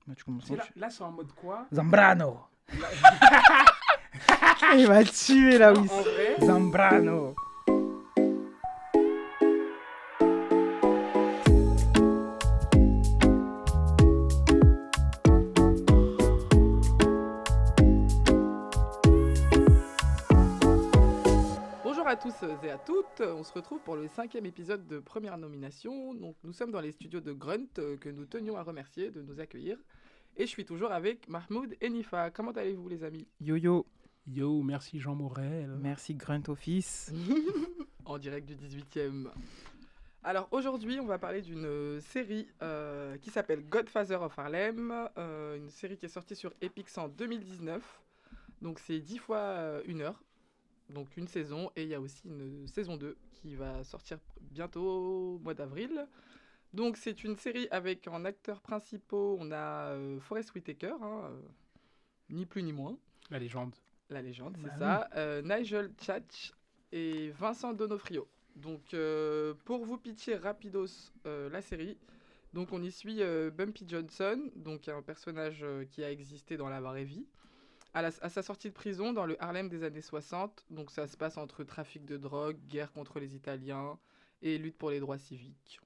Bah, tu commences. Là, c'est en mode quoi? Zambrano. Il m'a tué là, oui. En vrai, Zambrano. Bonjour à tous et à toutes, on se retrouve pour le 5e épisode de Première Nomination. Donc, nous sommes dans les studios de Grunt que nous tenions à remercier de nous accueillir. Et je suis toujours avec Mahmoud et Nifa. Comment allez-vous les amis? Yo. yo, merci Jean Morel. Merci Grunt Office. En direct du 18e. Alors aujourd'hui on va parler d'une série qui s'appelle Godfather of Harlem. Une série qui est sortie sur Epix en 2019. Donc c'est 10 fois 1 heure. Donc une saison, et il y a aussi une saison 2 qui va sortir bientôt au mois d'avril. Donc c'est une série avec en acteurs principaux, on a Forest Whitaker, ni plus ni moins, La légende. la légende, c'est Bah ça, Nigel Tchatch et Vincent D'Onofrio. Donc pour vous pitcher rapidos la série, donc on y suit Bumpy Johnson, donc un personnage qui a existé dans la vraie vie. À sa sortie de prison dans le Harlem des années 60, donc ça se passe entre trafic de drogue, guerre contre les Italiens et lutte pour les droits civiques.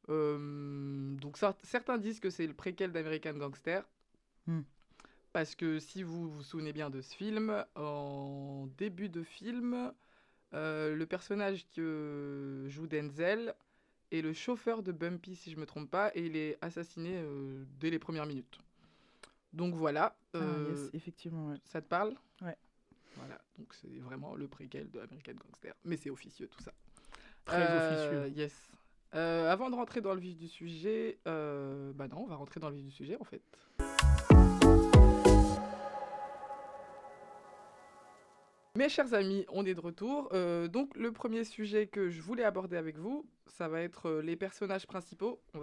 Donc certains disent que c'est le préquel d'American Gangster, parce que si vous vous souvenez bien de ce film, en début de film, le personnage que joue Denzel est le chauffeur de Bumpy, si je me trompe pas, et il est assassiné dès les premières minutes. Donc voilà. Yes, effectivement, ouais. Ça te parle? Ouais. Voilà, donc c'est vraiment le préquel de American Gangster. Mais c'est officieux tout ça. Très officieux. Yes. Avant de rentrer dans le vif du sujet, bah non, on va rentrer dans le vif du sujet en fait. Mes chers amis, on est de retour. Donc le premier sujet que je voulais aborder avec vous, ça va être les personnages principaux. On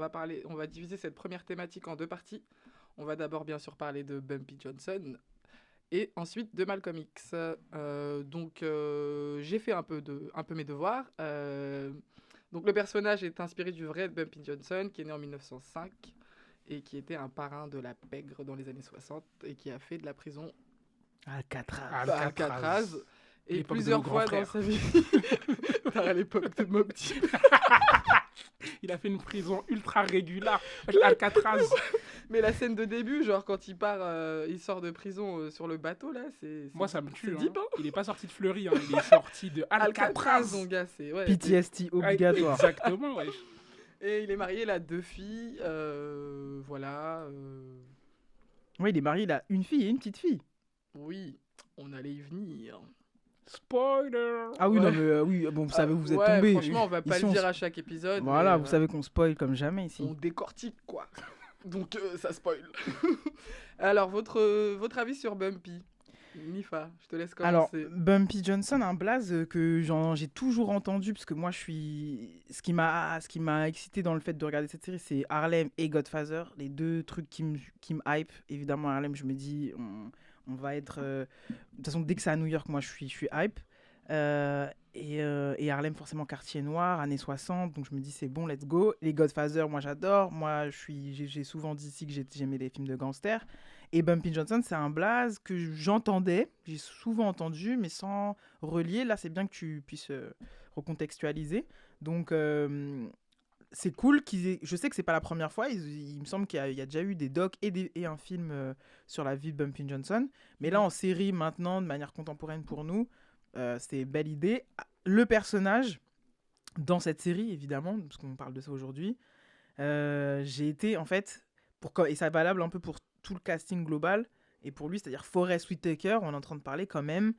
va diviser cette première thématique en 2 parties. On va d'abord bien sûr parler de Bumpy Johnson et ensuite de Malcolm X. Donc j'ai fait un peu mes devoirs. Donc le personnage est inspiré du vrai Bumpy Johnson qui est né en 1905 et qui était un parrain de la pègre dans les années 60 et qui a fait de la prison Alcatraz. et L'époque de plusieurs nos fois grands dans frères. sa vie. À l'époque de Mob Deep. Il a fait une prison ultra régulière. Alcatraz. Mais la scène de début, genre quand il part, il sort de prison sur le bateau là, c'est Moi, ça me tue. c'est deep, hein. Il est pas sorti de Fleury, il est sorti de Alcatraz, Alcatraz. mon gars, c'est ouais. PTSD obligatoire. Exactement, ouais. Et il est marié, il a 2 filles, voilà. Oui, il est marié, il a une fille et une petite fille. Oui, on allait y venir. Spoiler. Ah oui, Ouais. non, mais oui, bon, vous savez, vous êtes ouais, tombés. franchement, on va pas Ici, le on dire se- à chaque épisode. Voilà, mais, vous savez qu'on spoil comme jamais ici. on décortique quoi. Donc ça spoil. Alors votre avis sur Bumpy, Nifa, je te laisse Alors, commencer. Bumpy Johnson, un blaze que j'ai toujours entendu, parce que moi, ce qui m'a excité dans le fait de regarder cette série, c'est Harlem et Godfather, les 2 trucs qui me hype. Évidemment, Harlem, je me dis, on va être... de toute façon, dès que c'est à New York, moi, je suis hype. Et Harlem, forcément, quartier noir, années 60, donc je me dis, c'est bon, let's go. Les Godfather, moi, j'adore. Moi, j'ai souvent dit ici que j'aimais les films de gangsters. Et Bumpy Johnson, c'est un blaze que j'entendais, j'ai souvent entendu, mais sans relier. Là, c'est bien que tu puisses recontextualiser. Donc, c'est cool qu'ils aient... Je sais que c'est pas la première fois. Il me semble qu'il y a déjà eu des docs et un film sur la vie de Bumpy Johnson. Mais là, en série, maintenant, de manière contemporaine pour nous, c'est une belle idée. Le personnage, dans cette série, évidemment, parce qu'on parle de ça aujourd'hui, j'ai été, en fait... Et ça est valable un peu pour tout le casting global, et pour lui, c'est-à-dire Forest Whitaker, on est en train de parler quand même,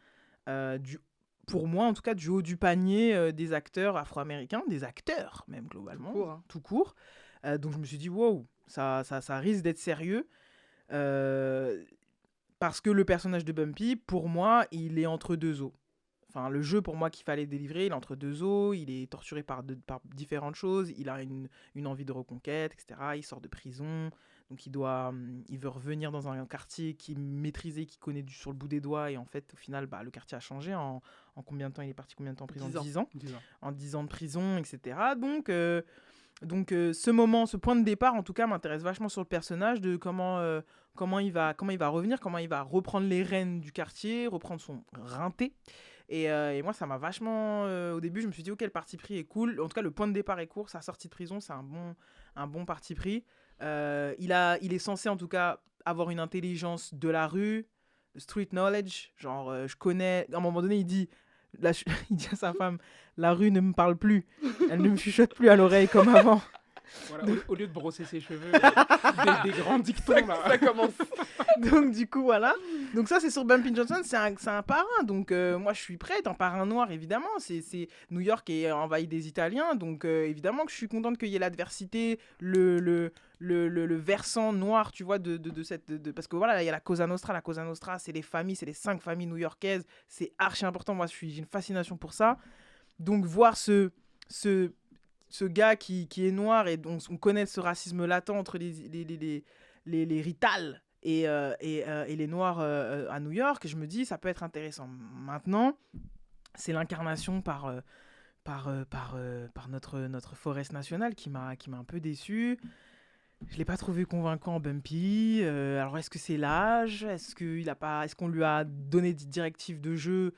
pour moi en tout cas, du haut du panier des acteurs afro-américains, des acteurs même globalement, tout court. Donc je me suis dit, wow, ça risque d'être sérieux, parce que le personnage de Bumpy, pour moi, il est entre 2 eaux. Enfin, le jeu pour moi qu'il fallait délivrer, il est entre 2 eaux, il est torturé par différentes choses, il a une envie de reconquête, etc. Il sort de prison, donc il veut revenir dans un quartier qu'il maîtrisait, qu'il connaît sur le bout des doigts, et en fait, au final, le quartier a changé. En combien de temps il est parti, combien de temps en prison? 10 ans. En 10 ans de prison, etc. Donc, Donc ce point de départ, en tout cas, m'intéresse vachement sur le personnage, de comment il va revenir, comment il va reprendre les rênes du quartier, reprendre son rinté. Et moi, ça m'a vachement... au début, je me suis dit, ok, le parti pris est cool. En tout cas, le point de départ est court. Sa sortie de prison, c'est un bon parti pris. Il est censé, en tout cas, avoir une intelligence de la rue, street knowledge. Genre, je connais... À un moment donné, il dit à sa femme, la rue ne me parle plus. Elle ne me chuchote plus à l'oreille comme avant. Voilà, au lieu de brosser ses cheveux, des grands dictons là. Ça commence. Donc du coup voilà. Donc ça c'est sur Bumpy Johnson, c'est un parrain. Donc moi je suis prête, un parrain noir évidemment. C'est New York est envahi des Italiens, donc évidemment que je suis contente qu'il y ait l'adversité, le versant noir, tu vois, parce que voilà, il y a la Cosa Nostra. La Cosa Nostra, c'est les familles, c'est les 5 familles new-yorkaises. C'est archi important. Moi j'ai une fascination pour ça. Donc voir ce gars qui est noir et dont on connaît ce racisme latent entre les Rital et les Noirs à New York, je me dis ça peut être intéressant. Maintenant, c'est l'incarnation par notre forest nationale qui m'a un peu déçu. Je l'ai pas trouvé convaincant, Bumpy. Alors est-ce que c'est l'âge ? Est-ce qu'on lui a donné des directives de jeu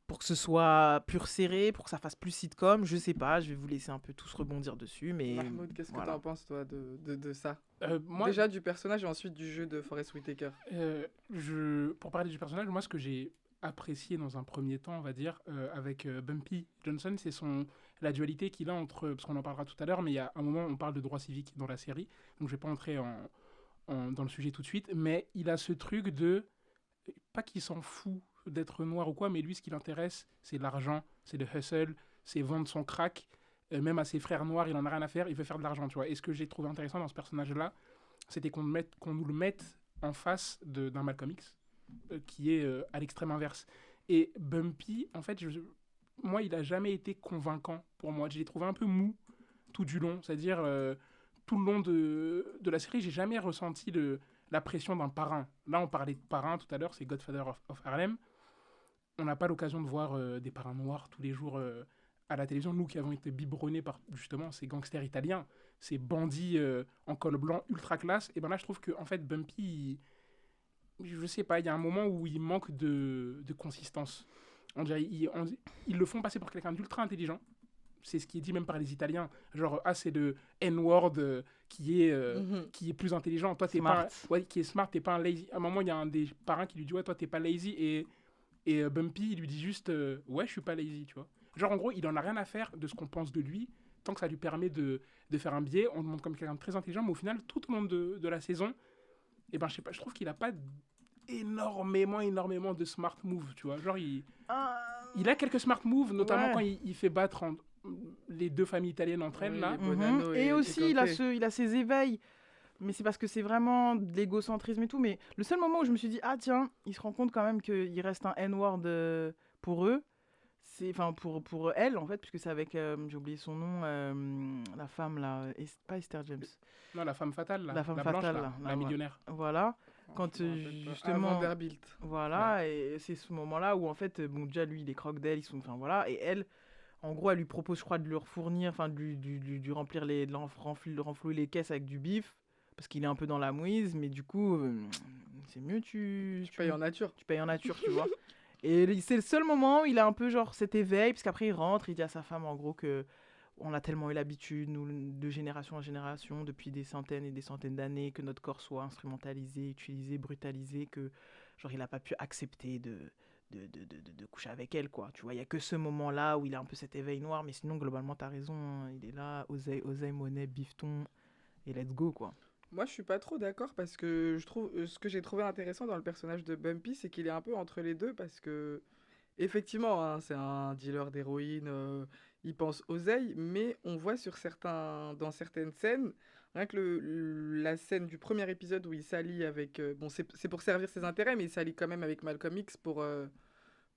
pour que ce soit plus resserré, pour que ça fasse plus sitcom, je sais pas, je vais vous laisser un peu tous rebondir dessus, mais... Mahmoud, qu'est-ce que t'en penses, toi, de ça moi, Déjà du personnage et ensuite du jeu de Forest Whitaker. Pour parler du personnage, moi, ce que j'ai apprécié dans un premier temps, on va dire, avec Bumpy Johnson, c'est la dualité qu'il a entre... Parce qu'on en parlera tout à l'heure, mais il y a un moment, on parle de droit civique dans la série, donc je vais pas entrer dans le sujet tout de suite, mais il a ce truc de... Pas qu'il s'en fout d'être noir ou quoi, mais lui, ce qui l'intéresse, c'est l'argent, c'est le hustle, c'est vendre son crack. Même à ses frères noirs, il en a rien à faire, il veut faire de l'argent, tu vois. Et ce que j'ai trouvé intéressant dans ce personnage-là, c'était qu'on nous le mette en face d'un Malcolm X, qui est à l'extrême inverse. Et Bumpy, en fait, moi, il a jamais été convaincant pour moi. Je l'ai trouvé un peu mou tout du long, c'est-à-dire tout le long de la série, j'ai jamais ressenti la pression d'un parrain. Là, on parlait de parrain tout à l'heure, c'est Godfather of Harlem. On n'a pas l'occasion de voir des parrains noirs tous les jours à la télévision. Nous qui avons été biberonnés par justement ces gangsters italiens, ces bandits en col blanc ultra classe, et ben là je trouve que en fait Bumpy, je sais pas, il y a un moment où il manque de consistance. On dirait ils le font passer pour quelqu'un d'ultra intelligent. C'est ce qui est dit même par les Italiens. Genre, c'est le N-word qui est plus intelligent. Toi, t'es smart. Qui est smart, t'es pas un lazy. À un moment, il y a un des parrains qui lui dit, ouais, toi, t'es pas lazy. Et Bumpy, il lui dit juste, ouais, je suis pas lazy, tu vois. Genre, en gros, il en a rien à faire de ce qu'on pense de lui, tant que ça lui permet de faire un biais. On le montre comme quelqu'un de très intelligent, mais au final, tout au long de la saison, et ben, je sais pas, je trouve qu'il a pas énormément de smart moves, tu vois. Genre, il a quelques smart moves, notamment quand il fait battre les deux familles italiennes entre elles, là. Et aussi, il a ses éveils. Mais c'est parce que c'est vraiment de l'égocentrisme et tout. Mais le seul moment où je me suis dit, ah tiens, il se rend compte quand même qu'il reste un N-word pour eux. Enfin, pour elle, en fait, puisque c'est avec, j'ai oublié son nom, la femme, là, pas Esther James. Non, la femme fatale, là. La femme blanche, fatale, là, là. La millionnaire. Voilà. Quand justement... Vanderbilt. Voilà, ouais. Et c'est ce moment-là où, en fait, bon, déjà, lui, les croque d'elle, ils sont... Enfin, voilà. Et elle... En gros, elle lui propose, je crois, de leur fournir, enfin, de lui remplir de renflouer les caisses avec du bif, parce qu'il est un peu dans la mouise, mais du coup, c'est mieux, tu payes en nature. Tu payes en nature, tu vois. Et c'est le seul moment où il a un peu, genre, cet éveil, parce qu'après, il rentre, il dit à sa femme, en gros, que on a tellement eu l'habitude, nous, de génération en génération, depuis des centaines et des centaines d'années, que notre corps soit instrumentalisé, utilisé, brutalisé, que, genre, il n'a pas pu accepter de coucher avec elle, quoi. Tu vois, il y a que ce moment-là où il a un peu cet éveil noir, mais sinon, globalement, t'as raison, hein, il est là, oseille, monnaie, bifton, et let's go, quoi. Moi, je suis pas trop d'accord parce que je trouve ce que j'ai trouvé intéressant dans le personnage de Bumpy, c'est qu'il est un peu entre les deux parce que, effectivement, hein, c'est un dealer d'héroïne, il pense oseille, mais on voit dans certaines scènes, rien que la scène du premier épisode où il s'allie avec, bon, c'est pour servir ses intérêts, mais il s'allie quand même avec Malcolm X pour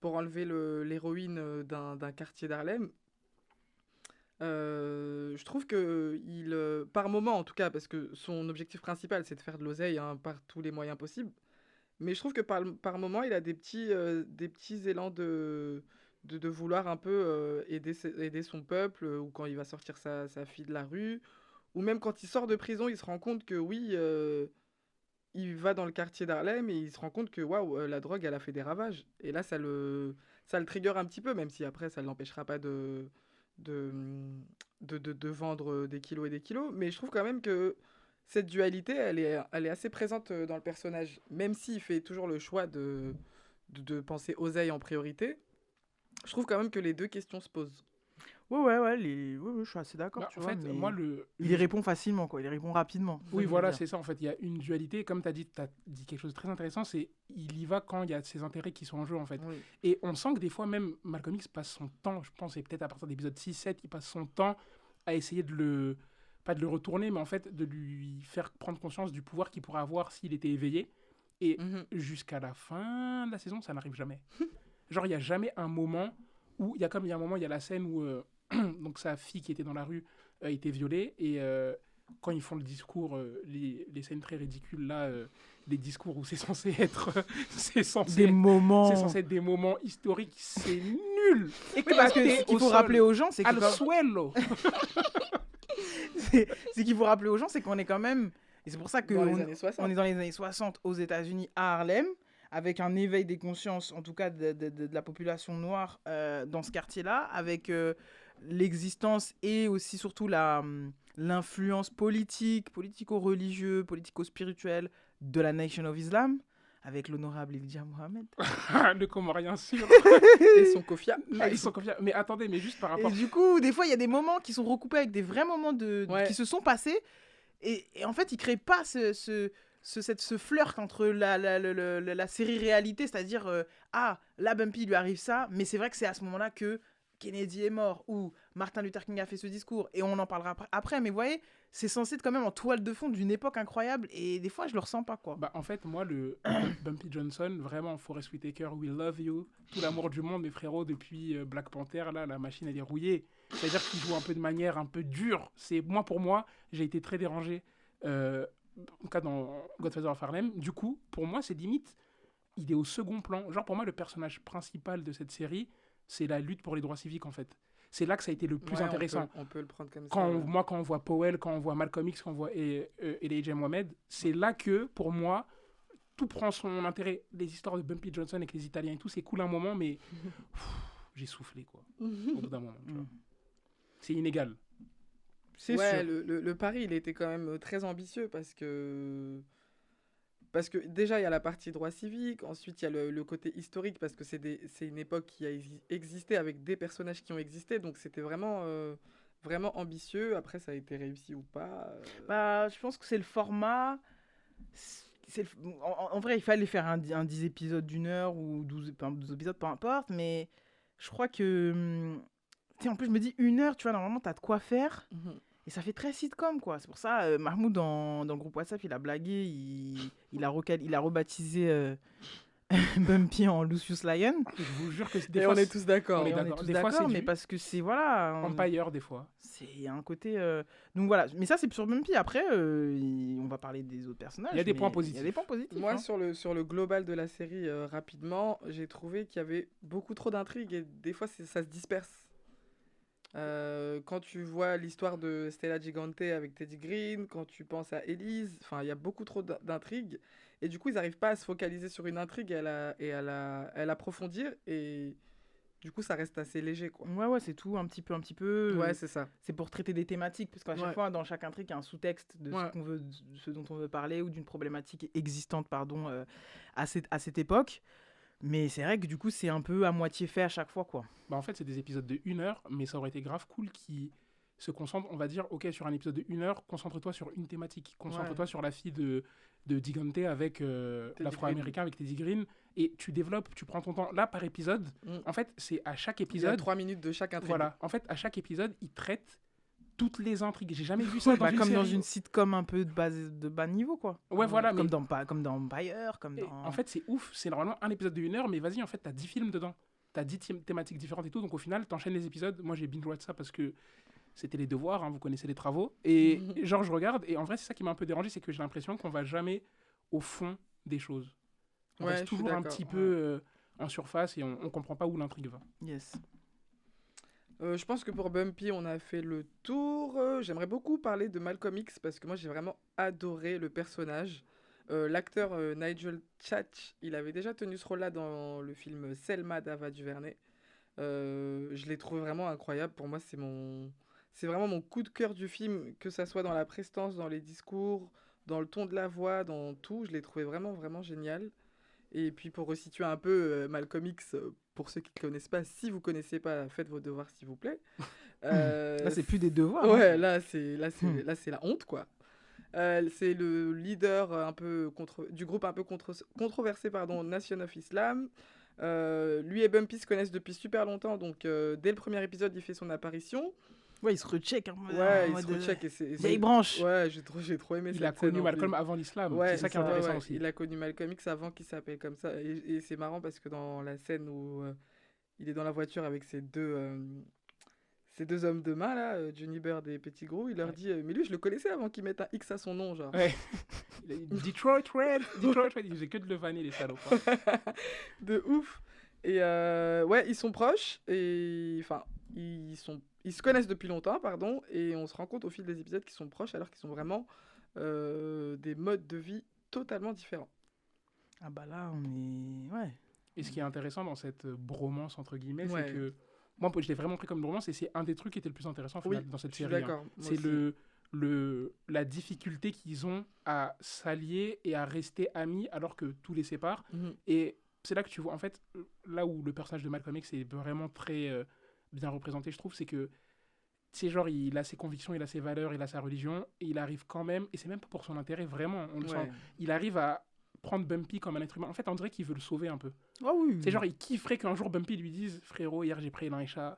enlever l'héroïne d'un quartier d'Harlem. Je trouve que par moment en tout cas, parce que son objectif principal c'est de faire de l'oseille hein, par tous les moyens possibles, mais je trouve que par moment il a des petits élans de vouloir un peu aider son peuple, ou quand il va sortir sa fille de la rue, ou même quand il sort de prison, il se rend compte que oui, il va dans le quartier d'Harlem et il se rend compte que waouh, la drogue, elle a fait des ravages. Et là, ça le trigger un petit peu, même si après, ça ne l'empêchera pas de, de vendre des kilos et des kilos. Mais je trouve quand même que cette dualité, elle est assez présente dans le personnage, même s'il fait toujours le choix de penser oseille en priorité. Je trouve quand même que les deux questions se posent. Ouais, je suis assez d'accord, Bah, tu en vois, fait, mais moi, il y répond facilement, quoi. Il y répond rapidement. Oui, je veux voilà, dire. c'est ça. En fait, il y a une dualité. Comme tu as dit quelque chose de très intéressant, c'est il y va quand il y a ses intérêts qui sont en jeu, en fait. Oui. Et on sent que des fois, même Malcolm X passe son temps, je pense, et peut-être à partir de l'épisode 6-7, il passe son temps à essayer pas de le retourner, mais en fait, de lui faire prendre conscience du pouvoir qu'il pourrait avoir s'il était éveillé. Et jusqu'à la fin de la saison, ça n'arrive jamais. Genre, il n'y a jamais un moment où, il y a un moment, il y a la scène où donc sa fille qui était dans la rue a été violée, et quand ils font le discours, les scènes très ridicules là, les discours où c'est censé être c'est censé être des moments historiques, c'est nul. Et parce que ce qu'il faut rappeler aux gens, c'est que al suelo. c'est qu'il faut rappeler aux gens, c'est qu'on est quand même, et c'est pour ça que Dans les années 60. on est dans les années 60 aux États-Unis, à Harlem, avec un éveil des consciences, en tout cas de la population noire dans ce quartier-là, avec l'existence et aussi surtout l'influence politico-religieuse, politico-spirituelle de la Nation of Islam, avec l'honorable Elijah Muhammad. Le Comorien sûr. Et son kofia. Ils sont confiants. Mais attendez, mais juste par rapport. Et du coup, des fois, il y a des moments qui sont recoupés avec des vrais moments qui se sont passés. Et en fait, ils ne créent pas ce flirt entre la série réalité, c'est-à-dire, là, Bumpy, il lui arrive ça, mais c'est vrai que c'est à ce moment-là que Kennedy est mort, ou Martin Luther King a fait ce discours, et on en parlera après, mais vous voyez, c'est censé être quand même en toile de fond d'une époque incroyable, et des fois, je le ressens pas, quoi. Bah, en fait, moi, le Bumpy Johnson, vraiment, Forest Whitaker, we love you, tout l'amour du monde, mes frérots, depuis Black Panther, là, la machine, elle est rouillée. C'est-à-dire qu'il joue un peu de manière un peu dure. Pour moi, j'ai été très dérangé, en cas dans Godfather of Harlem. Du coup, pour moi, c'est limite, il est au second plan. Genre, pour moi, le personnage principal de cette série, c'est la lutte pour les droits civiques, en fait. C'est là que ça a été le plus intéressant. On peut le prendre comme ça. Ouais. Moi, quand on voit Powell, quand on voit Malcolm X, quand on voit Elijah Muhammad, c'est là que, pour moi, tout prend son intérêt. Les histoires de Bumpy Johnson avec les Italiens et tout, c'est cool un moment, mais j'ai soufflé, quoi. Au bout d'un moment, tu vois. C'est inégal. C'est sûr. Le pari, il était quand même très ambitieux parce que déjà, il y a la partie droit civique, ensuite, il y a le côté historique, parce que c'est une époque qui a existé avec des personnages qui ont existé, donc c'était vraiment, vraiment ambitieux. Après, ça a été réussi ou pas. Bah, je pense que c'est le format. En vrai, il fallait faire un 10 épisodes d'une heure ou 12 épisodes, peu importe, mais je crois que. En plus, je me dis 1 heure, tu vois, normalement, t'as de quoi faire. Et ça fait très sitcom, quoi. C'est pour ça, Mahmoud, dans le groupe WhatsApp, il a blagué, il a rebaptisé Bumpy en Lucius Lyon. Je vous jure que on est tous d'accord. On est tous d'accord, mais parce que c'est, voilà... Empire, des fois. C'est un côté... Donc voilà, mais ça, c'est sur Bumpy. Après, on va parler des autres personnages. Il y a des points positifs. Moi, hein. sur le global de la série, rapidement, j'ai trouvé qu'il y avait beaucoup trop d'intrigues et des fois, ça se disperse. Quand tu vois l'histoire de Stella Gigante avec Teddy Green, quand tu penses à Elise, il y a beaucoup trop d'intrigues et du coup ils n'arrivent pas à se focaliser sur une intrigue et à l'approfondir, et du coup ça reste assez léger, quoi. Ouais, c'est tout un petit peu. Ouais, c'est ça. C'est pour traiter des thématiques, parce qu'à chaque fois dans chaque intrigue il y a un sous-texte de ce dont on veut parler, ou d'une problématique existante, à cette époque. Mais c'est vrai que du coup, c'est un peu à moitié fait à chaque fois, quoi. Bah en fait, c'est des épisodes de 1 heure, mais ça aurait été grave cool qui se concentre, on va dire, ok, sur un épisode de 1 heure, concentre-toi sur une thématique. Concentre-toi sur la fille de Gigante avec l'afro-américain, avec Teddy Green, et tu développes, tu prends ton temps. Là, par épisode, en fait, c'est à chaque épisode... Il y a 3 minutes de chaque intrigue. Voilà, en fait, à chaque épisode, il traite toutes les intrigues. J'ai jamais vu ça dans une comme série. Dans une sitcom un peu de bas niveau, quoi. Ouais, voilà. Comme dans Empire, En fait, c'est ouf. C'est normalement un épisode de 1 heure, mais vas-y, en fait, t'as 10 films dedans. T'as 10 thématiques différentes et tout. Donc, au final, t'enchaînes les épisodes. Moi, j'ai binge-watch ça parce que c'était les devoirs, hein, vous connaissez les travaux. Et genre, je regarde. Et en vrai, c'est ça qui m'a un peu dérangé, c'est que j'ai l'impression qu'on va jamais au fond des choses. On reste toujours un petit peu en surface et on comprend pas où l'intrigue va. Yes. Je pense que pour Bumpy, on a fait le tour. J'aimerais beaucoup parler de Malcolm X parce que moi, j'ai vraiment adoré le personnage. L'acteur Nigel Chach, il avait déjà tenu ce rôle-là dans le film Selma d'Ava DuVernay. Je l'ai trouvé vraiment incroyable. Pour moi, c'est vraiment mon coup de cœur du film, que ça soit dans la prestance, dans les discours, dans le ton de la voix, dans tout. Je l'ai trouvé vraiment, vraiment génial. Et puis pour resituer un peu Malcolm X, pour ceux qui ne connaissent pas, si vous ne connaissez pas, faites vos devoirs s'il vous plaît. Là, c'est plus des devoirs. Ouais, hein. là c'est la honte quoi. C'est le leader du groupe un peu controversé, pardon, Nation of Islam. Lui et Bumpy se connaissent depuis super longtemps, donc dès le premier épisode, il fait son apparition. Ouais, il se recheck. Ouais, il se recheck. Vieille branche. Ouais, j'ai trop aimé Il cette a connu scène, en Malcolm plus. avant l'islam. Ouais, C'est ça qui est intéressant aussi. Il a connu Malcolm X avant qu'il s'appelle comme ça. Et c'est marrant parce que dans la scène où il est dans la voiture avec ces deux hommes de main, là, Johnny Bird et Petit Gros, il leur dit mais lui, je le connaissais avant qu'il mette un X à son nom, genre. Ouais. Detroit Red. Il faisait que de le vanner, les salopards. De ouf. Et ouais, ils sont proches. Et enfin, ils se connaissent depuis longtemps, pardon. Et on se rend compte au fil des épisodes qu'ils sont proches alors qu'ils sont vraiment des modes de vie totalement différents. Ah bah là, on est... Ouais. Et ce qui est intéressant dans cette bromance, entre guillemets, Ouais. c'est que moi, je l'ai vraiment pris comme une bromance et c'est un des trucs qui était le plus intéressant au final, dans cette je suis série. d'accord. moi C'est aussi. la difficulté qu'ils ont à s'allier et à rester amis alors que tout les sépare. Mhm. Et c'est là que tu vois, en fait, là où le personnage de Malcolm X est vraiment très bien représenté, je trouve, c'est que, c'est genre, il a ses convictions, il a ses valeurs, il a sa religion, et il arrive quand même, et c'est même pas pour son intérêt, vraiment, on le sent, Ouais. il arrive à prendre Bumpy comme un être humain. En fait, on dirait qu'il veut le sauver un peu. Ah oui. C'est genre, il kifferait qu'un jour Bumpy lui dise frérot, hier j'ai pris l'Aïcha,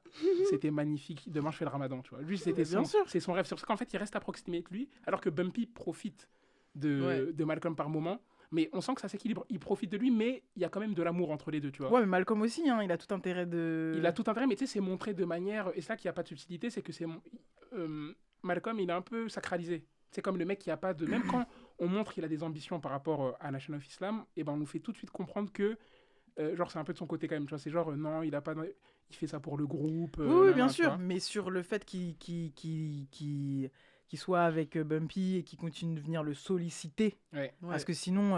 c'était magnifique, demain je fais le ramadan, tu vois. Lui, c'était Bien sûr. c'est son rêve. C'est pour ça qu'en fait, il reste à proximité de lui, alors que Bumpy profite de Malcolm par moment. Mais on sent que ça s'équilibre. Il profite de lui, mais il y a quand même de l'amour entre les deux, tu vois. Ouais, mais Malcolm aussi, hein, il a tout intérêt de... Il a tout intérêt, mais tu sais, c'est montré de manière. Et c'est là qu'il n'y a pas de subtilité, c'est que Malcolm, il est un peu sacralisé. C'est comme le mec qui a pas de. Même quand on montre qu'il a des ambitions par rapport à Nation of Islam, et ben on nous fait tout de suite comprendre que. Genre, c'est un peu de son côté quand même, tu vois. C'est genre, non, il a pas. Il fait ça pour le groupe. Oui, bien sûr, mais sur le fait qu'il soit avec Bumpy et qu'il continue de venir le solliciter. Ouais. Parce que sinon,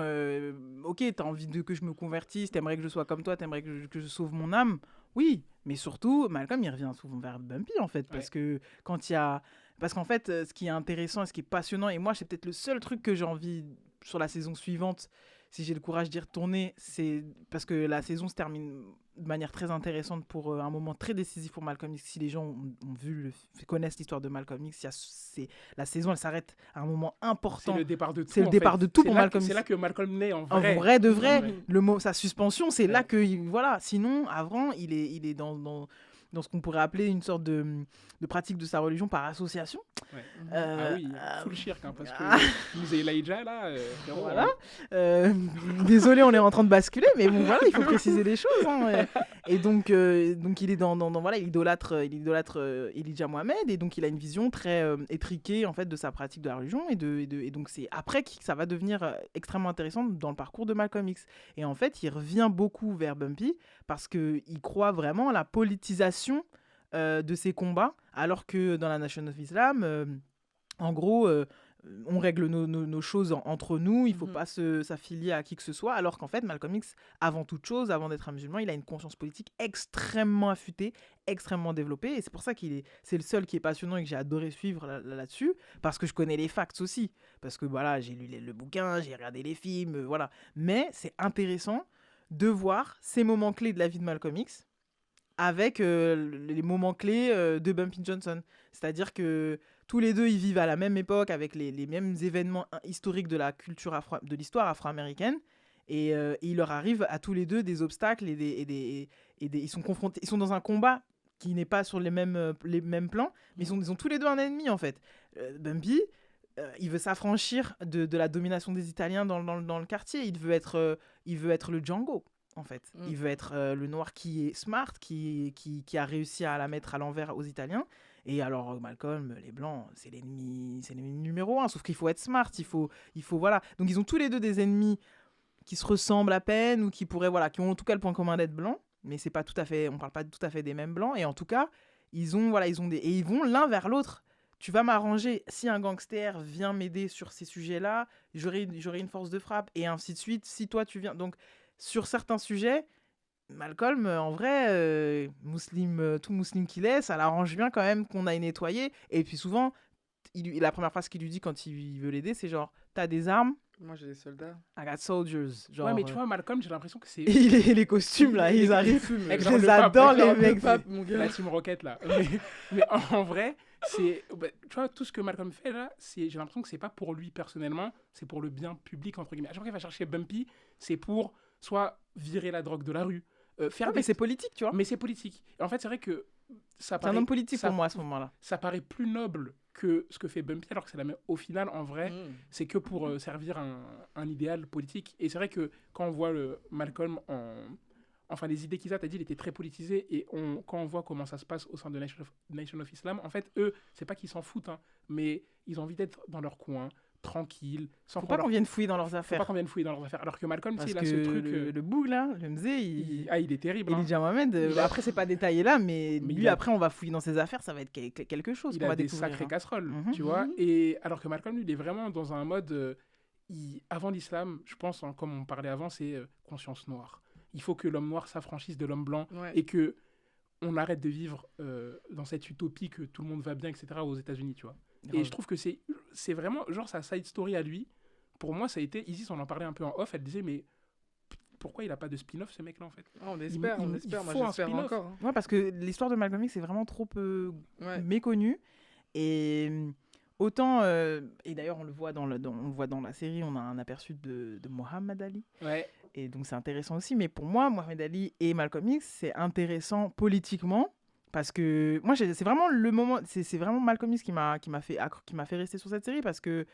ok, t'as envie que je me convertisse, t'aimerais que je sois comme toi, t'aimerais que je sauve mon âme. Oui, mais surtout, Malcolm, il revient souvent vers Bumpy, en fait, parce que quand il y a... Parce qu'en fait, ce qui est intéressant et ce qui est passionnant, et moi, c'est peut-être le seul truc que j'ai envie, sur la saison suivante, si j'ai le courage d'y retourner, c'est parce que la saison se termine de manière très intéressante pour un moment très décisif pour Malcolm X. Si les gens connaissent l'histoire de Malcolm X, la saison, elle s'arrête à un moment important. C'est le départ de tout. C'est le départ de tout pour Malcolm X. C'est là que Malcolm naît en vrai. En vrai de vrai, sa suspension, c'est là que... Voilà. Sinon, avant, il est dans ce qu'on pourrait appeler une sorte de pratique de sa religion par association. Ouais. Ah oui, full shirk, hein, parce que nous et Elijah, là... voilà. Désolé, on est en train de basculer, mais bon, voilà, il faut préciser les choses. Hein, et donc, il est voilà, il idolâtre Elijah Mohammed, et donc il a une vision très étriquée, en fait, de sa pratique de la religion, et donc c'est après que ça va devenir extrêmement intéressant dans le parcours de Malcolm X. Et en fait, il revient beaucoup vers Bumpy, parce qu'il croit vraiment à la politisation de ces combats, alors que dans la Nation of Islam, en gros, on règle nos choses entre nous, il ne faut pas s'affilier à qui que ce soit, alors qu'en fait, Malcolm X, avant toute chose, avant d'être un musulman, il a une conscience politique extrêmement affûtée, extrêmement développée, et c'est pour ça c'est le seul qui est passionnant et que j'ai adoré suivre là-dessus, parce que je connais les facts aussi, parce que voilà, j'ai lu le bouquin, j'ai regardé les films, voilà. Mais c'est intéressant de voir ces moments clés de la vie de Malcolm X, avec les moments clés de Bumpy Johnson. C'est-à-dire que tous les deux, ils vivent à la même époque, avec les mêmes événements historiques de la culture de l'histoire afro-américaine. Et il leur arrive à tous les deux des obstacles ils sont confrontés. Ils sont dans un combat qui n'est pas sur les mêmes plans, mais ils ont tous les deux un ennemi, en fait. Bumpy, il veut s'affranchir de la domination des Italiens dans le quartier. Il veut être le Django. En fait, il veut être le noir qui est smart, qui a réussi à la mettre à l'envers aux Italiens. Et alors Malcolm, les blancs, c'est l'ennemi numéro 1. Sauf qu'il faut être smart, il faut voilà. Donc ils ont tous les deux des ennemis qui se ressemblent à peine, ou qui ont en tout cas le point commun d'être blancs. Mais c'est pas tout à fait, on parle pas tout à fait des mêmes blancs. Et en tout cas, ils ont et ils vont l'un vers l'autre. Tu vas m'arranger. Si un gangster vient m'aider sur ces sujets-là, j'aurai une force de frappe et ainsi de suite. Si toi tu viens, donc sur certains sujets, Malcolm, en vrai, tout musulman qu'il est, ça l'arrange bien quand même qu'on aille nettoyer. Et puis souvent, la première phrase qu'il lui dit quand il veut l'aider, c'est genre, t'as des armes? Moi, j'ai des soldats. I got soldiers. Genre, Ouais, mais tu vois, Malcolm, j'ai l'impression que c'est. et les costumes, là, ils arrivent. Avec Je genre les le pape, adore, avec les genre le mecs. pape, mon gars. La Team Rocket, là. Mais en vrai, tu vois, tout ce que Malcolm fait, là, j'ai l'impression que c'est pas pour lui personnellement, c'est pour le bien public, entre guillemets. À chaque fois qu'il va chercher Bumpy, c'est pour soit virer la drogue de la rue, faire Mais c'est politique, tu vois. Mais c'est politique. Et en fait, c'est vrai que ça C'est un homme politique pour moi à ce moment-là. Ça paraît plus noble que ce que fait Bumpy, alors que c'est la même. Au final, en vrai, Mm. c'est que pour servir un idéal politique. Et c'est vrai que quand on voit Malcolm Enfin, les idées qu'ils ont, t'as dit, il était très politisé. Et quand on voit comment ça se passe au sein de Nation of Islam, en fait, eux, c'est pas qu'ils s'en foutent, hein, mais ils ont envie d'être dans leur coin, tranquille, sans Faut pas qu'on vienne fouiller dans leurs Faut pas affaires. qu'on vienne fouiller dans leurs affaires. Alors que Malcolm, tu sais, Parce il a que ce truc. le boug, là, le mzé, il est terrible. Hein. Elijah Mohamed, après, c'est pas détaillé là, mais Mais lui, après, on va fouiller dans ses affaires, ça va être quelque chose Il qu'on a va des découvrir. sacrées casseroles, Mhm. tu vois. Et alors que Malcolm, lui, il est vraiment dans un mode. Avant l'islam, je pense, hein, comme on parlait avant, c'est conscience noire. Il faut que l'homme noir s'affranchisse de l'homme blanc Ouais. et que on arrête de vivre dans cette utopie que tout le monde va bien, etc. aux États-Unis, tu vois. Et je trouve que c'est vraiment genre sa side story à lui. Pour moi, ça a été Isis, on en parlait un peu en off. Elle disait mais pourquoi il a pas de spin-off ce mec-là en fait? Ah, on espère, il on espère. Moi, faut un j'espère spin-off. encore. Hein. Ouais, parce que l'histoire de Malcolm X est vraiment trop Ouais. méconnue. Et autant, et d'ailleurs, on le voit dans la série, on a un aperçu de Mohamed Ali. Ouais. Et donc, c'est intéressant aussi. Mais pour moi, Mohamed Ali et Malcolm X, c'est intéressant politiquement. Parce que moi, c'est vraiment le moment. C'est vraiment Malcolm X qui m'a fait rester sur cette série. Parce que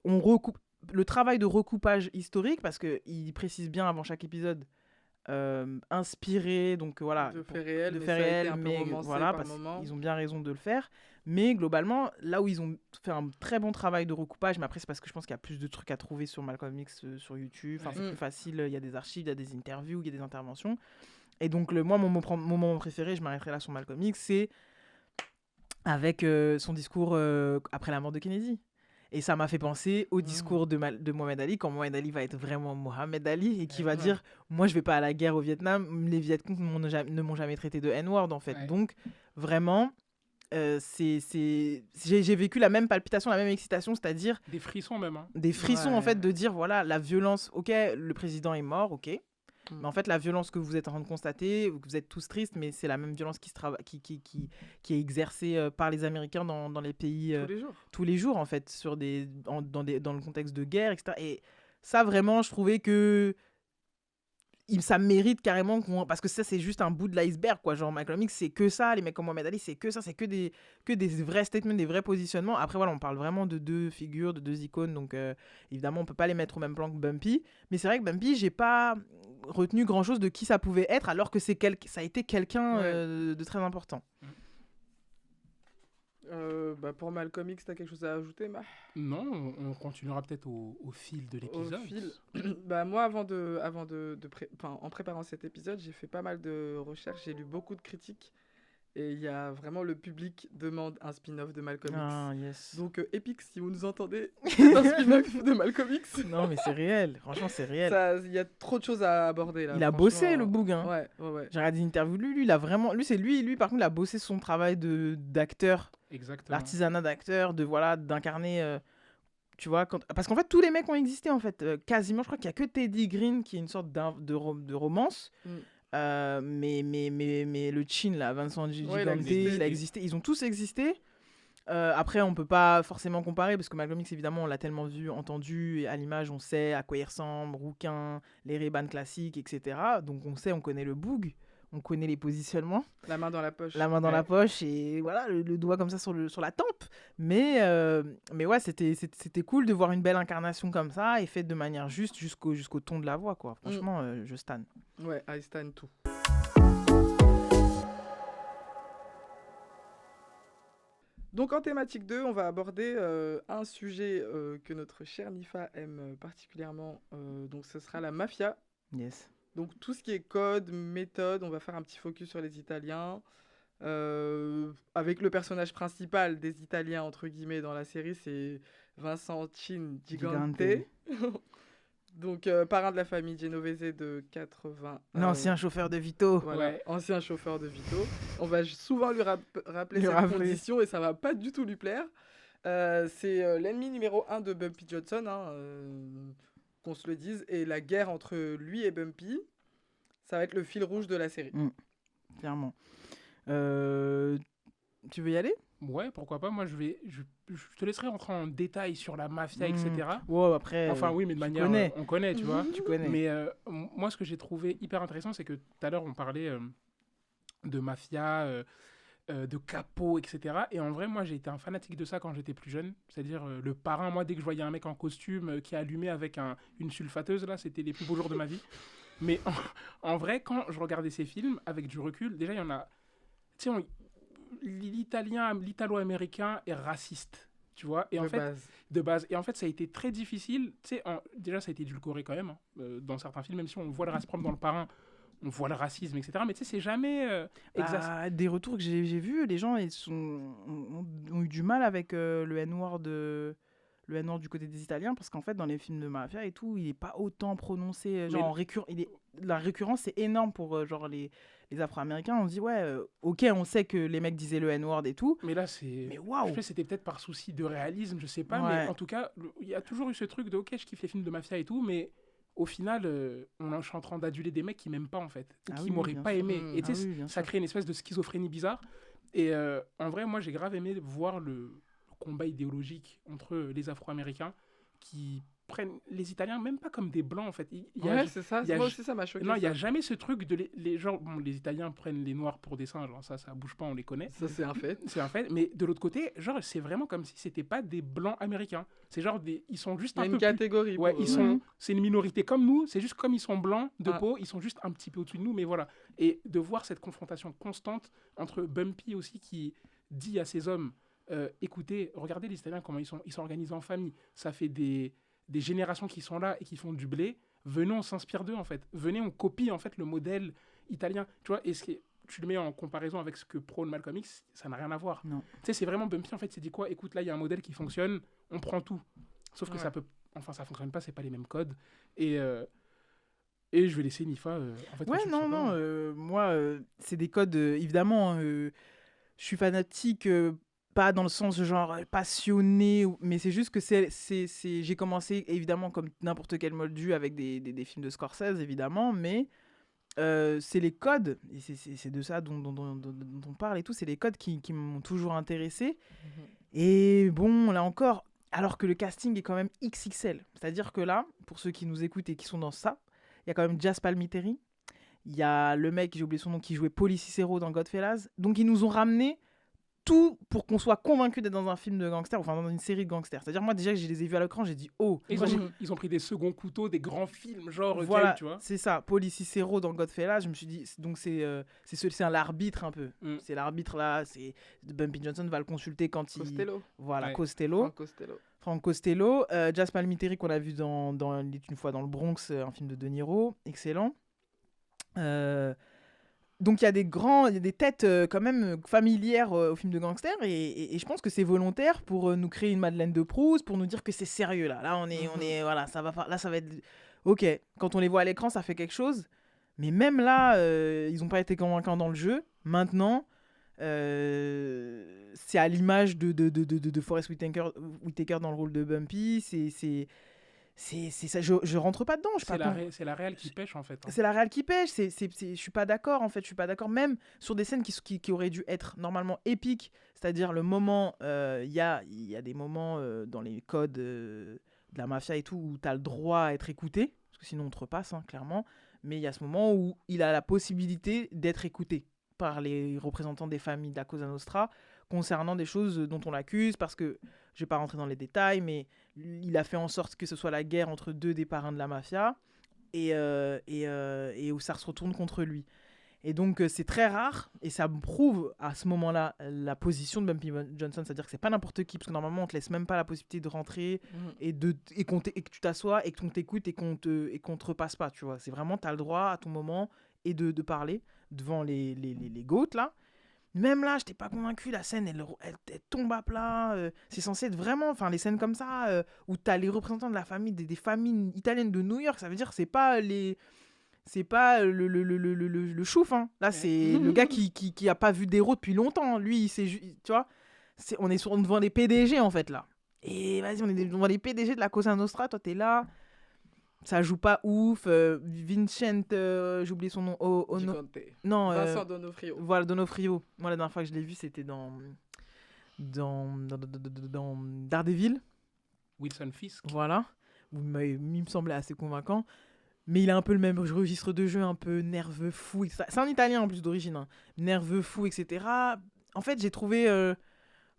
on recoupe. Le travail de recoupage historique, parce qu'il précise bien avant chaque épisode, inspiré, donc voilà, De faits réels, de mais faits ça a été réels, un peu mais romancé voilà, par parce moment. qu'ils ont bien raison de le faire. Mais globalement, là où ils ont fait un très bon travail de recoupage, mais après c'est parce que je pense qu'il y a plus de trucs à trouver sur Malcolm X sur YouTube, enfin, Ouais. c'est plus facile, il y a des archives, il y a des interviews, il y a des interventions. Et donc moi, mon moment préféré, je m'arrêterai là sur Malcolm X, c'est avec son discours après la mort de Kennedy. Et ça m'a fait penser au discours de Mohamed Ali, quand Mohamed Ali va être vraiment Mohamed Ali et qui va dire « Moi, je vais pas à la guerre au Vietnam, les Viet Cong ne m'ont jamais traité de N-word, en fait. Ouais. » Donc, vraiment, j'ai vécu la même palpitation, la même excitation, c'est-à-dire Des frissons même. Hein. des frissons, Ouais. en fait, de dire, voilà, la violence, ok, le président est mort, ok, mais en fait, la violence que vous êtes en train de constater, vous êtes tous tristes, mais c'est la même violence qui est exercée par les Américains dans les pays Tous les jours. en fait, dans le contexte de guerre, etc. Et ça, vraiment, je trouvais que ça mérite carrément parce que ça, c'est juste un bout de l'iceberg, quoi. Genre, Malcolm X, c'est que ça. Les mecs comme Mohamed Ali, c'est que ça. C'est que des vrais statements, des vrais positionnements. Après, voilà, on parle vraiment de deux figures, de deux icônes. Donc, évidemment, on peut pas les mettre au même plan que Bumpy. Mais c'est vrai que Bumpy, j'ai pas retenu grand-chose de qui ça pouvait être, alors que ça a été quelqu'un de très important. Pour Malcolm X, t'as quelque chose à ajouter, Ma? Non, on continuera peut-être au fil de l'épisode. Au fil. Moi, en préparant cet épisode, j'ai fait pas mal de recherches, j'ai lu beaucoup de critiques. Et il y a vraiment le public demande un spin-off de Malcolm X. Ah, yes. Donc, Epic, si vous nous entendez, un spin-off de Malcolm X. Non, mais c'est réel. Franchement, c'est réel. Il y a trop de choses à aborder là. Il a bossé, le boug. Hein. Ouais. J'ai regardé une interview de lui. Lui, il a vraiment. Lui, par contre, il a bossé son travail d'acteur. Exactement. L'artisanat d'acteur, d'incarner. Tu vois, parce qu'en fait, tous les mecs ont existé, en fait. Quasiment, je crois qu'il n'y a que Teddy Green qui est une sorte de romance. Mais le Chin, là, Vincent Gigante, il a existé. Ils ont tous existé. Après, on peut pas forcément comparer parce que Malcolm X, évidemment, on l'a tellement vu, entendu, et à l'image, on sait à quoi il ressemble, rouquin, les Ray-Ban classiques, etc. Donc on connaît le boug, on connaît les positionnements. La main dans la poche. La main dans la poche et voilà, le doigt comme ça sur la tempe. Mais ouais, c'était cool de voir une belle incarnation comme ça et faite de manière juste jusqu'au ton de la voix, quoi. Franchement, je stan. Ouais, I stan tout. Donc en thématique 2, on va aborder un sujet que notre chère Nifa aime particulièrement. Donc ce sera la mafia. Yes. Donc tout ce qui est code, méthode, on va faire un petit focus sur les Italiens. Avec le personnage principal des Italiens, entre guillemets, dans la série, c'est Vincent Chin Gigante. Donc, parrain de la famille Genovese de 80... L'ancien chauffeur de Vito. Voilà, Ouais. ancien chauffeur de Vito. On va souvent lui rappeler cette condition et ça va pas du tout lui plaire. C'est l'ennemi numéro 1 de Bumpy Johnson, hein, qu'on se le dise. Et la guerre entre lui et Bumpy, ça va être le fil rouge de la série. Clairement. Tu veux y aller ? Ouais, pourquoi pas. Moi, je te laisserai rentrer en détail sur la mafia, etc. Ouais, après. Enfin, oui, mais de manière. On connaît, tu vois. Tu connais. Mais moi, ce que j'ai trouvé hyper intéressant, c'est que tout à l'heure, on parlait de mafia, de capot, etc. Et en vrai, moi, j'ai été un fanatique de ça quand j'étais plus jeune. C'est-à-dire, le parrain, moi, dès que je voyais un mec en costume qui allumait avec une sulfateuse, là, c'était les plus beaux jours de ma vie. Mais en vrai, quand je regardais ces films, avec du recul, déjà, il y en a. Tu sais, l'italo-américain est raciste, tu vois, et de base. Et en fait, ça a été très difficile, tu sais, déjà, ça a été édulcoré quand même, dans certains films, même si on voit le racisme dans le parrain, on voit le racisme, etc. Mais tu sais, c'est jamais exact. Des retours que j'ai vus, les gens ont eu du mal avec le N-word du côté des Italiens, parce qu'en fait, dans les films de mafia et tout, il n'est pas autant prononcé. Genre, la récurrence, c'est énorme pour genre les Afro-Américains. On se dit, ouais, ok, on sait que les mecs disaient le N-word et tout. Mais là, je sais, c'était peut-être par souci de réalisme, je sais pas, mais en tout cas, il y a toujours eu ce truc de, ok, je kiffe les films de mafia et tout, mais au final, je suis en train d'aduler des mecs qui m'aiment pas, en fait, ou qui m'auraient pas aimé. Et tu sais, ça crée une espèce de schizophrénie bizarre. Et en vrai, moi, j'ai grave aimé voir le combat idéologique entre les Afro-Américains qui prennent les Italiens même pas comme des blancs, en fait. C'est ça. Moi aussi, ça m'a choqué. Non, il y a jamais ce truc de les gens. Bon, les Italiens prennent les Noirs pour des singes, genre ça bouge pas, on les connaît. Ça, c'est un fait. C'est un fait. Mais de l'autre côté, genre, c'est vraiment comme si c'était pas des blancs américains. C'est genre ils sont juste un peu. Il y a une catégorie. Ouais, c'est une minorité comme nous. C'est juste comme ils sont blancs de peau, ils sont juste un petit peu au-dessus de nous. Mais voilà. Et de voir cette confrontation constante entre Bumpy aussi qui dit à ses hommes. Écoutez, regardez les Italiens, comment ils sont organisés en famille. Ça fait des générations qui sont là et qui font du blé. Venez, on s'inspire d'eux, en fait. Venez, on copie, en fait, le modèle italien. Tu vois, et tu le mets en comparaison avec ce que prône Malcolm X, ça n'a rien à voir. Non. Tu sais, c'est vraiment Bumpy, en fait, c'est dit quoi ? Écoute, là, il y a un modèle qui fonctionne, on prend tout. Sauf que ça fonctionne pas, c'est pas les mêmes codes. Et je vais laisser Nifa, en fait... Ouais, moi, c'est des codes, évidemment, je suis fanatique... pas dans le sens genre passionné, mais c'est juste que j'ai commencé évidemment comme n'importe quel moldu avec des films de Scorsese évidemment, mais c'est les codes, et c'est de ça dont on parle et tout, c'est les codes qui m'ont toujours intéressé. Et bon, là encore, alors que le casting est quand même XXL, c'est-à-dire que là, pour ceux qui nous écoutent et qui sont dans ça, il y a quand même Jazz Palminteri, il y a le mec, j'ai oublié son nom, qui jouait Paulie Cicero dans Goodfellas, donc ils nous ont ramené tout pour qu'on soit convaincu d'être dans un film de gangsters, enfin dans une série de gangsters. C'est-à-dire, moi, déjà que je les ai vus à l'écran, j'ai dit oh. Ils ont pris des seconds couteaux, des grands films, genre voilà, tu vois. C'est ça. Paulie Cicero dans Goodfellas, je me suis dit, donc c'est l'arbitre un peu. C'est l'arbitre là. Bumpy Johnson va le consulter quand Costello. Voilà, ouais. Frank Costello. Jazz Palminteri qu'on a vu dans Une fois dans le Bronx, un film de De Niro, excellent. Donc il y a des têtes quand même familières au film de gangster et je pense que c'est volontaire pour nous créer une Madeleine de Proust, pour nous dire que c'est sérieux là. Là on est voilà, ça va être OK, quand on les voit à l'écran, ça fait quelque chose. Mais même là ils ont pas été convaincants dans le jeu. Maintenant c'est à l'image de Forest Whitaker dans le rôle de Bumpy, c'est ça, je rentre pas dedans. C'est la réal qui pêche en fait. C'est la réal qui pêche. Je suis pas d'accord en fait. Je suis pas d'accord même sur des scènes qui auraient dû être normalement épiques. C'est-à-dire le moment, il y a des moments dans les codes de la mafia et tout où t'as le droit à être écouté, parce que sinon on te repasse clairement. Mais il y a ce moment où il a la possibilité d'être écouté par les représentants des familles de la Cosa Nostra concernant des choses dont on l'accuse, parce que je vais pas rentrer dans les détails, mais il a fait en sorte que ce soit la guerre entre deux des parrains de la mafia et où ça se retourne contre lui. Et donc c'est très rare et ça prouve à ce moment-là la position de Bumpy Johnson, c'est-à-dire que c'est pas n'importe qui, parce que normalement on te laisse même pas la possibilité de rentrer et que tu t'assois et qu'on t'écoute et qu'on te repasse pas, tu vois. C'est vraiment, t'as le droit à ton moment et de parler devant les goats là. Même là, j'étais pas convaincu. La scène, elle tombe à plat. C'est censé être vraiment... Enfin, les scènes comme ça, où t'as les représentants de la famille, des familles italiennes de New York, ça veut dire que c'est pas le chouf. Hein. Là, c'est le gars qui a pas vu d'héros depuis longtemps. Lui, tu vois, on est devant des PDG, en fait, là. Et vas-y, on est devant les PDG de la Cosa Nostra. Toi, t'es là. Ça joue pas ouf. Vincent, j'ai oublié son nom. Non, Vincent D'Onofrio. Voilà, D'Onofrio. Moi, la dernière fois que je l'ai vu, c'était dans Daredevil. Wilson Fisk. Voilà. Il me semblait assez convaincant. Mais il a un peu le même registre de jeu, un peu nerveux, fou. Etc. C'est un Italien en plus d'origine. Hein. Nerveux, fou, etc. En fait, j'ai trouvé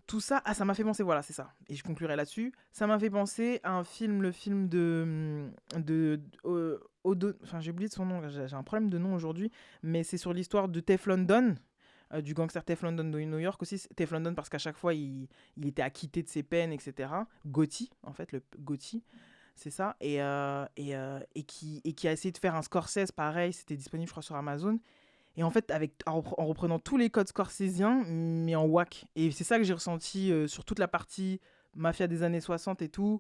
tout ça. Ah, ça m'a fait penser, voilà, c'est ça. Et je conclurai là-dessus. Ça m'a fait penser à le film enfin, j'ai oublié de son nom. J'ai un problème de nom aujourd'hui. Mais c'est sur l'histoire de Teflon Don. Du gangster Teflon Don de New York aussi. Teflon Don parce qu'à chaque fois, il était acquitté de ses peines, etc. Gotti, en fait, le Gotti. C'est ça, et qui a essayé de faire un Scorsese, pareil, c'était disponible, je crois, sur Amazon. Et en fait, en reprenant tous les codes scorsésiens, mais en whack. Et c'est ça que j'ai ressenti sur toute la partie mafia des années 60 et tout.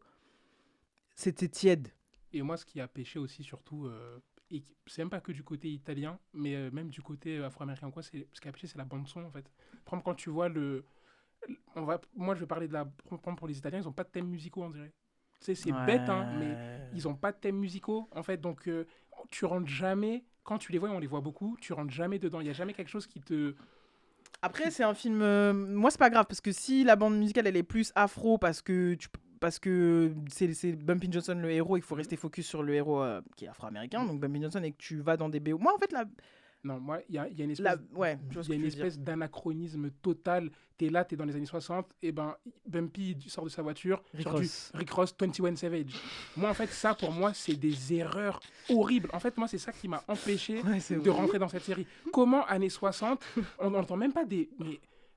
C'était tiède. Et moi, ce qui a pêché aussi, surtout, et c'est même pas que du côté italien, mais même du côté afro-américain, quoi, ce qui a pêché, c'est la bande-son, en fait. Par exemple, quand tu vois moi, je vais parler pour les Italiens, ils ont pas de thèmes musicaux, on dirait. Tu sais, c'est bête, hein, mais ils n'ont pas de thèmes musicaux, en fait. Donc, tu rentres jamais... Quand tu les vois, on les voit beaucoup, tu rentres jamais dedans. Il n'y a jamais quelque chose qui te... Après, c'est un film... moi, c'est pas grave, parce que si la bande musicale, elle est plus afro, parce que c'est Bumpy Johnson le héros, il faut rester focus sur le héros qui est afro-américain, donc Bumpy Johnson, et que tu vas dans des BO... Moi, en fait, Non, moi, il y a une espèce d'anachronisme total. T'es là, t'es dans les années 60, et ben, Bumpy sort de sa voiture, Rick Ross, 21 Savage. Moi, en fait, ça, pour moi, c'est des erreurs horribles. En fait, moi, c'est ça qui m'a empêché de rentrer dans cette série. Comment, années 60, on n'entend même pas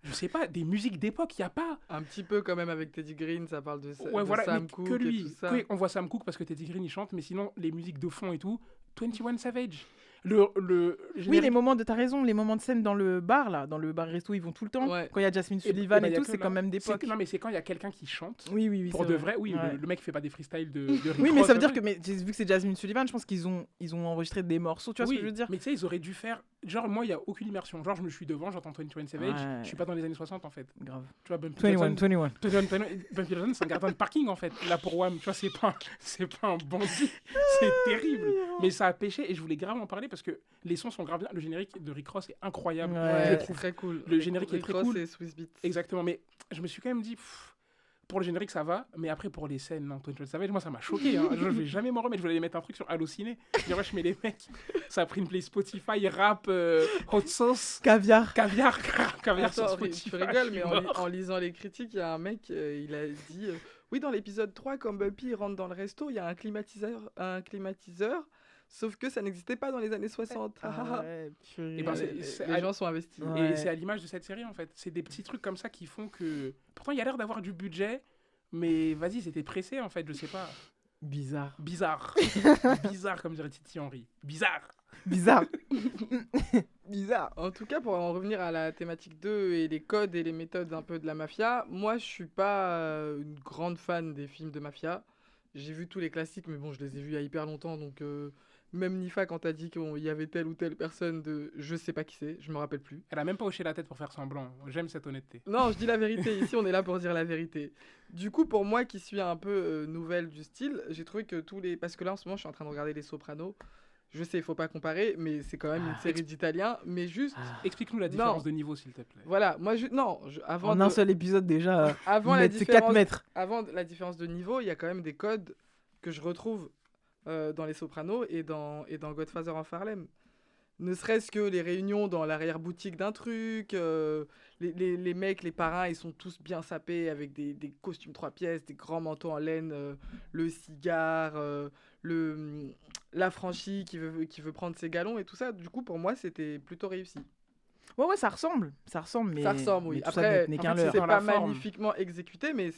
je sais pas, des musiques d'époque, il n'y a pas. Un petit peu quand même avec Teddy Green, ça parle de voilà, Sam Cooke que lui. et tout ça. On voit Sam Cooke parce que Teddy Green, il chante, mais sinon, les musiques de fond et tout, 21 Savage. Oui, t'as raison, les moments de scène dans le bar, là, dans le bar resto, ils vont tout le temps. Ouais. Quand il y a Jasmine Sullivan et tout, c'est quand même d'époque. Non, mais c'est quand il y a quelqu'un qui chante. Oui. Pour de vrai, oui. Ouais. Le mec fait pas des freestyles de Rick Oui, mais Ross, ça veut dire que, vu que c'est Jasmine Sullivan, je pense qu'ils ont enregistré des morceaux, tu vois ce que je veux dire. Mais tu sais, ils auraient dû faire. Genre, moi, il n'y a aucune immersion. Genre, je me suis devant, j'entends 21 Savage, je suis pas dans les années 60 en fait. Grave. Tu vois, Bumpy 21. Bumpy Johnson, c'est un gardien de parking en fait. Là pour Wham, tu vois, c'est pas un bandit. C'est terrible. Mais ça a pêché et je voulais grave en parler parce que les sons sont grave bien. Le générique de Rick Ross est incroyable. Ouais, je le trouve très cool. Le générique est très cool. Rick Ross et Swizz Beatz. Exactement. Mais je me suis quand même dit. Pour le générique, ça va, mais après, pour les scènes, non, 21 Savage, moi, ça m'a choqué. Hein. Je vais jamais m'en remettre. Je voulais mettre un truc sur Allociné. Je mets les mecs. Ça a pris une play Spotify, rap, hot sauce. Caviar sur Spotify. Tu rigoles, mais en lisant les critiques, il y a un mec, il a dit oui, dans l'épisode 3, quand Bumpy rentre dans le resto, il y a un climatiseur. Sauf que ça n'existait pas dans les années 60. Et ben les gens sont investis. Et c'est à l'image de cette série, en fait. C'est des petits trucs comme ça qui font que... Pourtant, il y a l'air d'avoir du budget, mais vas-y, c'était pressé, en fait, je sais pas. Bizarre, comme dirait Titi Henry. Bizarre. En tout cas, pour en revenir à la thématique 2 et les codes et les méthodes un peu de la mafia, moi, je suis pas une grande fan des films de mafia. J'ai vu tous les classiques, mais bon, je les ai vus il y a hyper longtemps, donc... Même Nifa, quand t'as dit qu'il y avait telle ou telle personne je sais pas qui c'est, je me rappelle plus. Elle a même pas hoché la tête pour faire semblant. J'aime cette honnêteté. Non, je dis la vérité. Ici, on est là pour dire la vérité. Du coup, pour moi qui suis un peu nouvelle du style, j'ai trouvé que parce que là, en ce moment, je suis en train de regarder Les Sopranos. Je sais, il faut pas comparer, mais c'est quand même une série d'Italiens. Mais juste... Explique-nous la différence de niveau, s'il te plaît. Voilà, moi, avant... un seul épisode, déjà, avant c'est 4 mètres. Avant la différence de niveau, il y a quand même des codes que je retrouve dans Les Sopranos et dans Godfather of Harlem. Ne serait-ce que les réunions dans l'arrière-boutique d'un truc, les mecs, les parrains, ils sont tous bien sapés avec des costumes 3 pièces, des grands manteaux en laine, le cigare, l'affranchi qui veut prendre ses galons et tout ça. Du coup, pour moi, c'était plutôt réussi. Ouais, ça ressemble, mais... Ça ressemble, oui. Mais après, n'est qu'un leurre. c'est pas magnifiquement exécuté, mais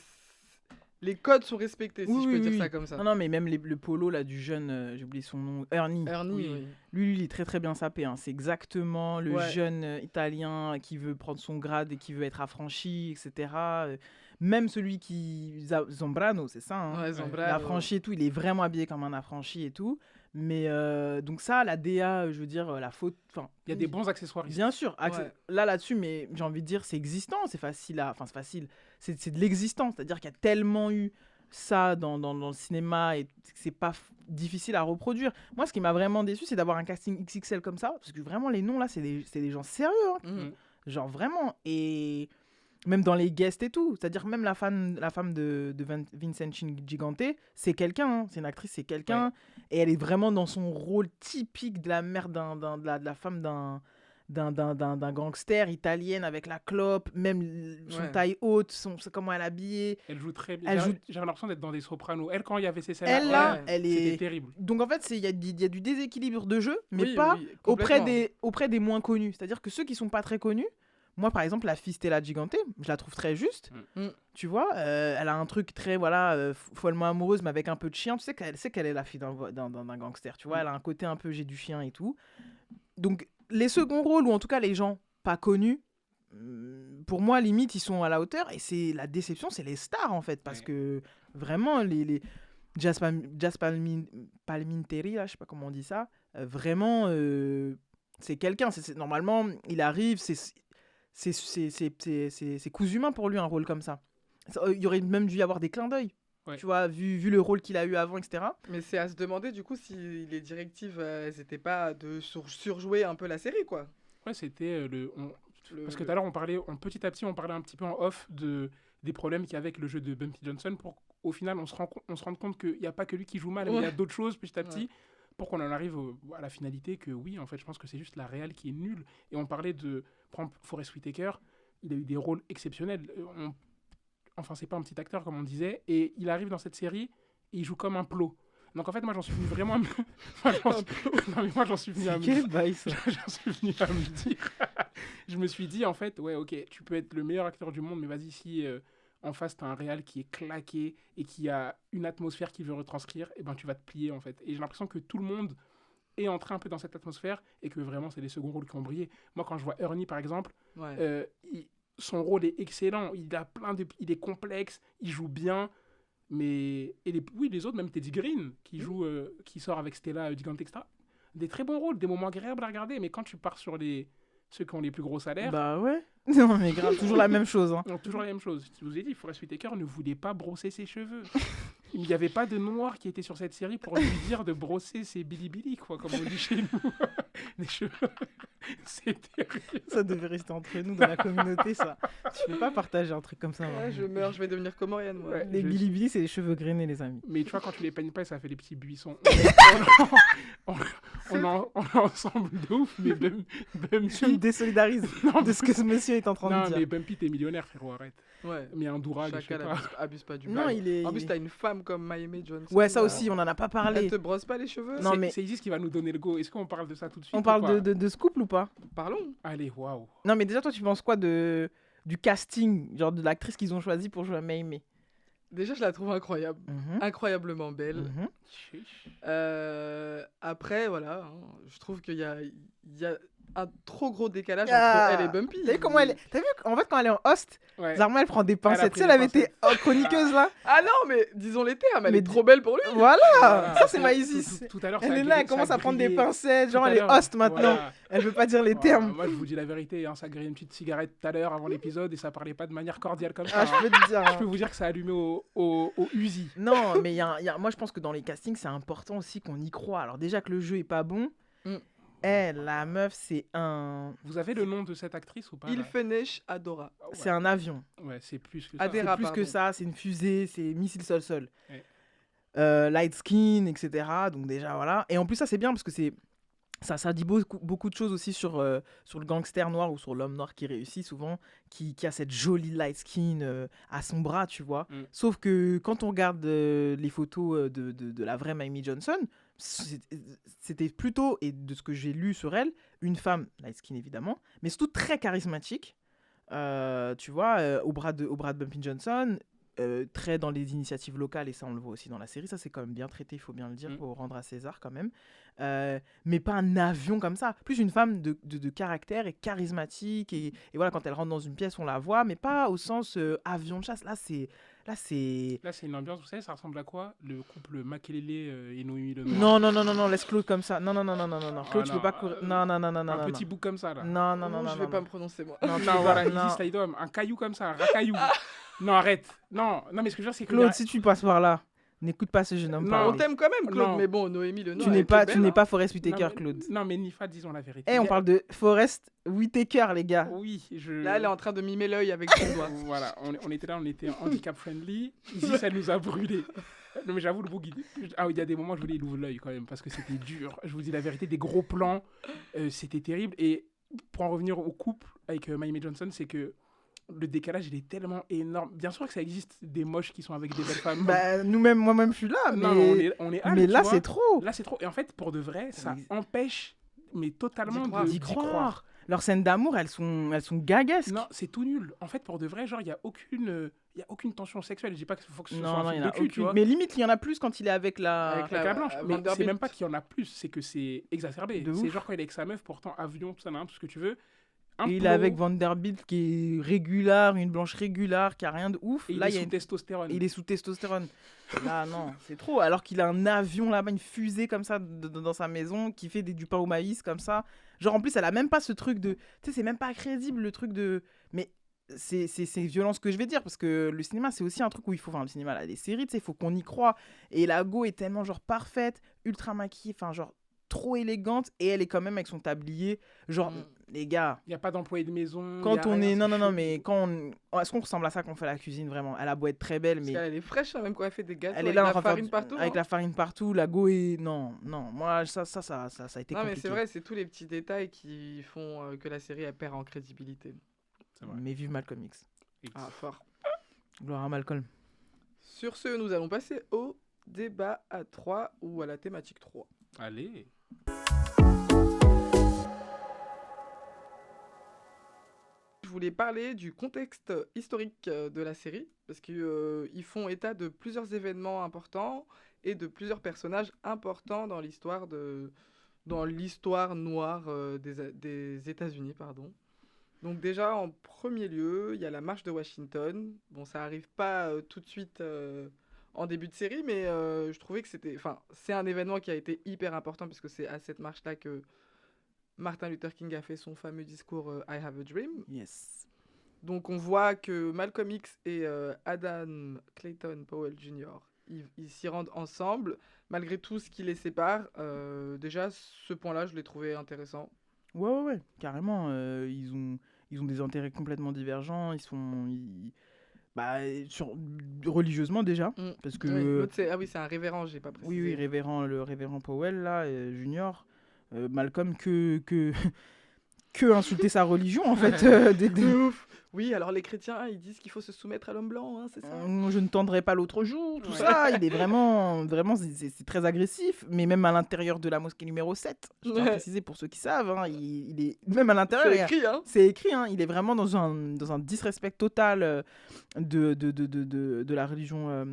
les codes sont respectés, si Oui, je peux oui, dire oui. ça comme ça. Non, mais même le polo là, du jeune, j'ai oublié son nom, Ernie. Ernie, Oui. oui. Lui, il est très très bien sapé. Hein. C'est exactement le Ouais. jeune italien qui veut prendre son grade et qui veut être affranchi, etc. Même celui qui... Zambrano, c'est ça. Hein. Ouais, Zambrano. L'affranchi et tout, il est vraiment habillé comme un affranchi et tout. Mais donc ça, la DA, je veux dire, la faute... Il y a des bons accessoires ici. Bien sûr, Ouais. là-dessus, mais j'ai envie de dire, c'est existant, c'est facile à... Enfin, c'est facile, c'est de l'existence. C'est-à-dire qu'il y a tellement eu ça dans le cinéma et que c'est pas difficile à reproduire. Moi, ce qui m'a vraiment déçu, c'est d'avoir un casting XXL comme ça, parce que vraiment, les noms, là, c'est des gens sérieux. Hein. Mhm. Genre, vraiment. Et même dans les guests et tout. C'est-à-dire même la femme de Vincent Gigante, c'est quelqu'un. Hein. C'est une actrice, c'est quelqu'un. Ouais. Et elle est vraiment dans son rôle typique de la mère de la femme d'un gangster italienne avec la clope, même son Ouais. taille haute, comment elle est habillée. Elle joue très bien. Elle joue- J'avais l'impression d'être dans des sopranos. Elle, quand il y avait ces scènes Elle, là, ouais, elle c'était est... terrible. Donc en fait, il y a du déséquilibre de jeu, mais Oui, pas oui, auprès complètement. auprès des moins connus. C'est-à-dire que ceux qui sont pas très connus, moi par exemple, la fille Stella Gigante, je la trouve très juste. Mm. Tu vois, elle a un truc très, voilà, follement amoureuse, mais avec un peu de chien. Tu sais qu'elle est la fille d'un gangster. Tu vois, elle a un côté un peu j'ai du chien et tout. Donc les seconds rôles, ou en tout cas les gens pas connus, pour moi, limite, ils sont à la hauteur. Et c'est la déception, c'est les stars en fait. Parce Ouais. que vraiment, les Palminteri, là, je sais pas comment on dit ça, vraiment, c'est quelqu'un. Normalement, il arrive, c'est cousu main pour lui, un rôle comme ça. Il y aurait même dû y avoir des clins d'œil. Ouais. Tu vois, vu le rôle qu'il a eu avant, etc. Mais c'est à se demander du coup si les directives, elles étaient pas de surjouer un peu la série, quoi. Ouais, c'était parce que tout à l'heure, petit à petit, on parlait un petit peu en off des problèmes qu'il y a avec le jeu de Bumpy Johnson pour qu'au final, on se rende compte qu'il n'y a pas que lui qui joue mal, mais il y a Ouais. d'autres choses petit à petit Ouais. pour qu'on en arrive à la finalité que oui, en fait, je pense que c'est juste la réal qui est nulle. Et on parlait de, par exemple, Forest Whitaker, il a eu des rôles exceptionnels. Enfin, c'est pas un petit acteur, comme on disait, et il arrive dans cette série et il joue comme un plot. Donc en fait, moi, j'en suis venu vraiment à me... moi, j'en suis venu à me Quel bail, ça. J'en suis venu à me dire. Je me suis dit, en fait, ouais, ok, tu peux être le meilleur acteur du monde, mais vas-y, si en face, t'as un réal qui est claqué et qui a une atmosphère qu'il veut retranscrire, et ben tu vas te plier, en fait. Et j'ai l'impression que tout le monde est entré un peu dans cette atmosphère et que vraiment, c'est les seconds rôles qui ont brillé. Moi, quand je vois Ernie, par exemple, Ouais. son rôle est excellent. Il est complexe, il joue bien. Mais les autres, même Teddy Green, qui sort avec Stella Gigante, etc. Des très bons rôles, des moments agréables à regarder. Mais quand tu pars sur ceux qui ont les plus gros salaires, Bah ouais. Non, mais grave, toujours la même chose. Hein. ils ont toujours la même chose. Je vous ai dit, Forest Whitaker ne voulait pas brosser ses cheveux. Il n'y avait pas de noir qui était sur cette série pour lui dire de brosser ses bilibili, quoi, comme on dit chez nous. Les cheveux. C'est terrible. Ça devait rester entre nous dans la communauté, ça. Tu peux pas partager un truc comme ça. Ouais, hein. je meurs, je vais devenir comorienne, moi. Ouais. Les je- bilibili, c'est les cheveux grainés, les amis. Mais tu vois, quand tu les peignes pas, ça fait des petits buissons. On est ensemble de ouf, mais Je me Bumpy... désolidarise Non, de ce que ce monsieur est en train non, de mais dire. Bumpy, t'es millionnaire, frérot, arrête. Ouais. Mais un dourag, je sais Chacal pas. abuse pas du Non, bail. il est. En plus, t'as une femme comme Miami Johnson. Ouais, ça là. aussi, on en a pas Elle parlé. te brosse pas les cheveux Non, mais- C'est Isis qui va nous donner le go. Est-ce qu'on parle de ça tout de suite On ou parle pas de ce couple ou pas? Parlons. Allez, waouh. Non, mais déjà, toi, tu penses quoi du casting, genre de l'actrice qu'ils ont choisi pour jouer à Maymay? Déjà, je la trouve incroyable. Incroyablement belle. Mhm. Chiche. Après, voilà, hein, je trouve qu'il y a un trop gros décalage Ah, entre elle et Bumpy. T'as vu comment elle est... T'as vu, en fait, quand elle est en host, Ouais. Zarma, elle prend des a pincettes. pris Tu sais, elle des avait été chroniqueuse, là. Ah non, mais disons les termes, elle Mais est trop belle pour lui. Voilà, Voilà. ça, c'est Maïsis. Tout à l'heure, Elle ça a est là, grillé- elle commence ça a à prendre des grillé- pincettes, genre tout à elle est l'heure, host maintenant. voilà. Elle veut pas dire les termes. Moi, je vous dis la vérité, hein, ça a grillé une petite cigarette tout à l'heure avant l'épisode et ça parlait pas de manière cordiale comme ça. Ah, je peux te dire. Je hein. peux vous dire que ça a allumé au Uzi. Non, mais moi, je pense que dans les castings, c'est important aussi qu'on y croit. Alors, déjà que le jeu est pas bon, Mm. la meuf, c'est un Le nom de cette actrice ou pas Il là Finish Adora. Ah ouais. c'est un avion. Ouais, c'est plus que ça. Adhère. C'est Terra, plus que pardon. ça, c'est une fusée, c'est missile sol-sol. Ouais. Light skin, etc. Donc déjà, voilà. Et en plus, ça, c'est bien parce que ça dit beaucoup de choses aussi sur le gangster noir ou sur l'homme noir qui réussit souvent, qui a cette jolie light skin à son bras, tu vois. Mm. Sauf que quand on regarde les photos de la vraie Miami Johnson, c'était plutôt, et de ce que j'ai lu sur elle, une femme light skin évidemment, mais surtout très charismatique. Tu vois, au bras de Bumpy Johnson, très dans les initiatives locales, et ça on le voit aussi dans la série, ça c'est quand même bien traité, il faut bien le dire, Mm. pour rendre à César quand même. Mais pas un avion comme ça, plus une femme de caractère et charismatique, et voilà, quand elle rentre dans une pièce on la voit, mais pas au sens avion de chasse, là c'est... Là, c'est une ambiance, vous savez, ça ressemble à quoi? Le couple Makelele et Noémie Lenoir. Non, laisse Claude comme ça, non, Claude tu peux non, pas courir, non, Un petit bout comme ça, là. non, Je vais pas me prononcer, moi. non, tu Non, peux voilà, pas, Easy non. Slide-Home, un caillou comme ça, un racaillou. Non, arrête. Non, mais ce que je veux dire, c'est que... Claude, si tu passes par là, n'écoute pas ce jeune homme Non, parler. On t'aime quand même, Claude, Non. mais bon, Noémie Lenoir. Tu n'es pas Forest Whitaker, mais- Claude. Non, mais Nifa, disons la vérité. Eh, on parle de Forest Whitaker, les gars. Oui, Là, elle est en train de mimer l'œil avec son doigt. Voilà, on était là, on était handicap friendly. Ici, ça nous a brûlé. Non, mais j'avoue, le boogie. Ah oui, il y a des moments, je voulais l'ouvrir l'œil quand même, parce que c'était dur. Je vous dis la vérité, des gros plans, c'était terrible. Et pour en revenir au couple avec Miami Johnson, c'est que le décalage, il est tellement énorme. Bien sûr que ça existe des moches qui sont avec des belles femmes. Bah, moi-même, je suis là, mais, non, mais on est mais tu là, vois. c'est trop. Là, c'est trop. Et en fait, pour de vrai, ça Mais- empêche, mais totalement D'y croire. Leurs scènes d'amour, elles sont gaguesques. Non, c'est tout nul. En fait, pour de vrai, genre, il y a aucune tension sexuelle. Je dis pas qu'il faut que ce soit Non, un il y film en de a cul, tu aucune. vois. Mais limite, il y en a plus quand il est avec la... Avec Avec la blanche. Mais c'est Vanderbilt. même pas qu'il y en a plus, c'est que c'est exacerbé. De C'est ouf. genre quand il est avec sa meuf, pourtant avion, tout ça, tout ce que tu veux. Et il est avec Vanderbilt qui est régulier, une blanche régulière, qui a rien de ouf. Et Là, il est y a sous testostérone. il est sous testostérone. Là, non, c'est trop. Alors qu'il a un avion là-bas, une fusée comme ça dans sa maison, qui fait du pain au maïs comme ça. Genre, en plus, elle a même pas ce truc de... Tu sais, c'est même pas crédible le truc de... Mais c'est violent ce que je vais dire, parce que le cinéma, c'est aussi un truc où il faut... Enfin, le cinéma, là, les séries, tu sais, il faut qu'on y croit. Et la go est tellement, genre, parfaite, ultra maquillée, enfin, genre, trop élégante. Et elle est quand même avec son tablier. Genre, les gars... Il n'y a pas d'employé de maison. Quand y a on rien, est... c'est Non, chaud. mais quand on... Est-ce qu'on ressemble à ça quand on fait la cuisine, vraiment? Elle a beau être très belle, Parce mais... qu'elle est fraîche, hein, même quand elle fait des gâteaux Elle est avec là en la train de faire farine partout. avec hein. la farine partout, la go est... Non, moi, ça a été Non, mais compliqué. c'est vrai, c'est tous les petits détails qui font que la série elle perd en crédibilité. C'est vrai. Mais vive Malcolm X. Ah, fort. Gloire à Malcolm. Sur ce, nous allons passer au débat à 3 ou à la thématique 3. Allez. Je voulais parler du contexte historique de la série, parce qu'ils font état de plusieurs événements importants et de plusieurs personnages importants dans l'histoire noire des États-Unis, pardon. Donc déjà, en premier lieu, il y a la marche de Washington. Bon, ça arrive pas tout de suite en début de série, mais je trouvais que c'est un événement qui a été hyper important, puisque c'est à cette marche-là que Martin Luther King a fait son fameux discours I Have a Dream. Yes. Donc on voit que Malcolm X et Adam Clayton Powell Jr., ils s'y rendent ensemble, malgré tout ce qui les sépare. Déjà, ce point-là, je l'ai trouvé intéressant. Ouais, carrément. Ils ont des intérêts complètement divergents. Religieusement déjà. Parce que... Oui, l'autre, c'est un révérend, j'ai pas précisé. Oui, le révérend Powell, là, Junior. Malcolm, que insulter sa religion, en fait. De ouf. Oui, alors les chrétiens, ils disent qu'il faut se soumettre à l'homme blanc, hein, c'est ça. Je ne tendrai pas l'autre jour, tout Ouais. ça. Il est vraiment c'est très agressif. Mais même à l'intérieur de la mosquée numéro 7, je tiens à Ouais. préciser pour ceux qui savent, hein, il est même à l'intérieur. C'est il y a- écrit, hein. C'est écrit, hein, il est vraiment dans un disrespect total de la religion,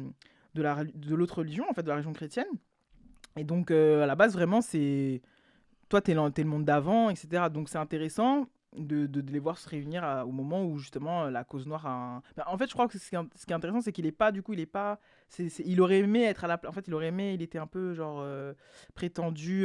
de l'autre religion, en fait, de la religion chrétienne. Et donc, à la base, vraiment, c'est... Toi, t'es le monde d'avant, etc. Donc, c'est intéressant de les voir se réunir au moment où, justement, la cause noire a... En fait, je crois que ce qui est intéressant, c'est qu'il est pas, du coup, il est pas... il aurait aimé être à la... En fait, il était un peu, genre, prétendu...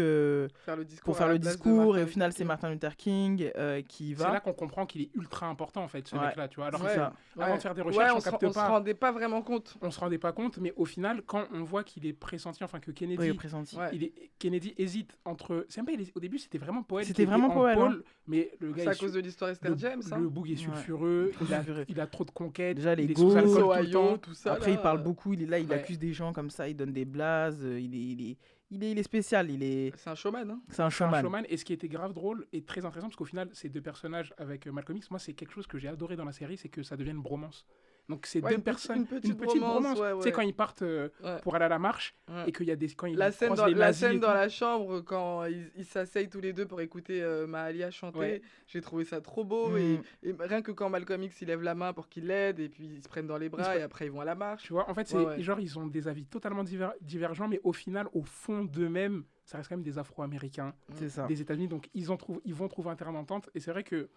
Faire le discours pour faire à la le place de discours, Martin et au final, Luther c'est King. Martin Luther King qui C'est va. là qu'on comprend qu'il est ultra important, en fait, ce Ouais. mec-là, tu vois. Alors Ouais. que ça. avant de faire des Ouais, recherches, on on se capte se pas. rendait pas vraiment compte. On se rendait pas compte, mais au final, quand on voit qu'il est pressenti, enfin que Kennedy, Oui, pressenti. Ouais. Kennedy hésite entre. C'est même pas, au début, c'était vraiment Powell. C'était qui était vraiment en Powell, pôle, mais le gars C'est à est cause de l'histoire Esther James, hein. le boug est Ouais. sulfureux, Sulfureux. il a trop de conquêtes, Déjà, les il est go, sous alcool tout le Ohio, temps. tout ça. Après, il là, parle beaucoup, il est là, il Ouais. accuse des gens comme ça, il donne des blazes, il est spécial, C'est un showman, hein. c'est un C'est un showman. showman, et ce qui était grave drôle et très intéressant, parce qu'au final, ces deux personnages avec Malcolm X, moi, c'est quelque chose que j'ai adoré dans la série, c'est que ça devient une bromance. Donc c'est Ouais, deux une personnes, petite bromance, ouais, Tu sais, ouais. quand ils partent Ouais. pour aller à la marche Ouais. et qu'il y a quand ils La scène, croisent les la nazis scène et dans tout. la chambre, quand ils s'asseyent tous les deux pour écouter Mahalia chanter, Ouais. j'ai trouvé ça trop beau. Mm. Et rien que quand Malcolm X il lève la main pour qu'il l'aide, et puis ils se prennent dans les bras, se- et après ils vont à la marche. Tu vois, en fait, c'est Ouais. genre, ils ont des avis totalement divergents, mais au final, au fond d'eux-mêmes, ça reste quand même des Afro-Américains, C'est ça. des États-Unis, donc ils vont trouver un terrain d'entente. Et c'est vrai que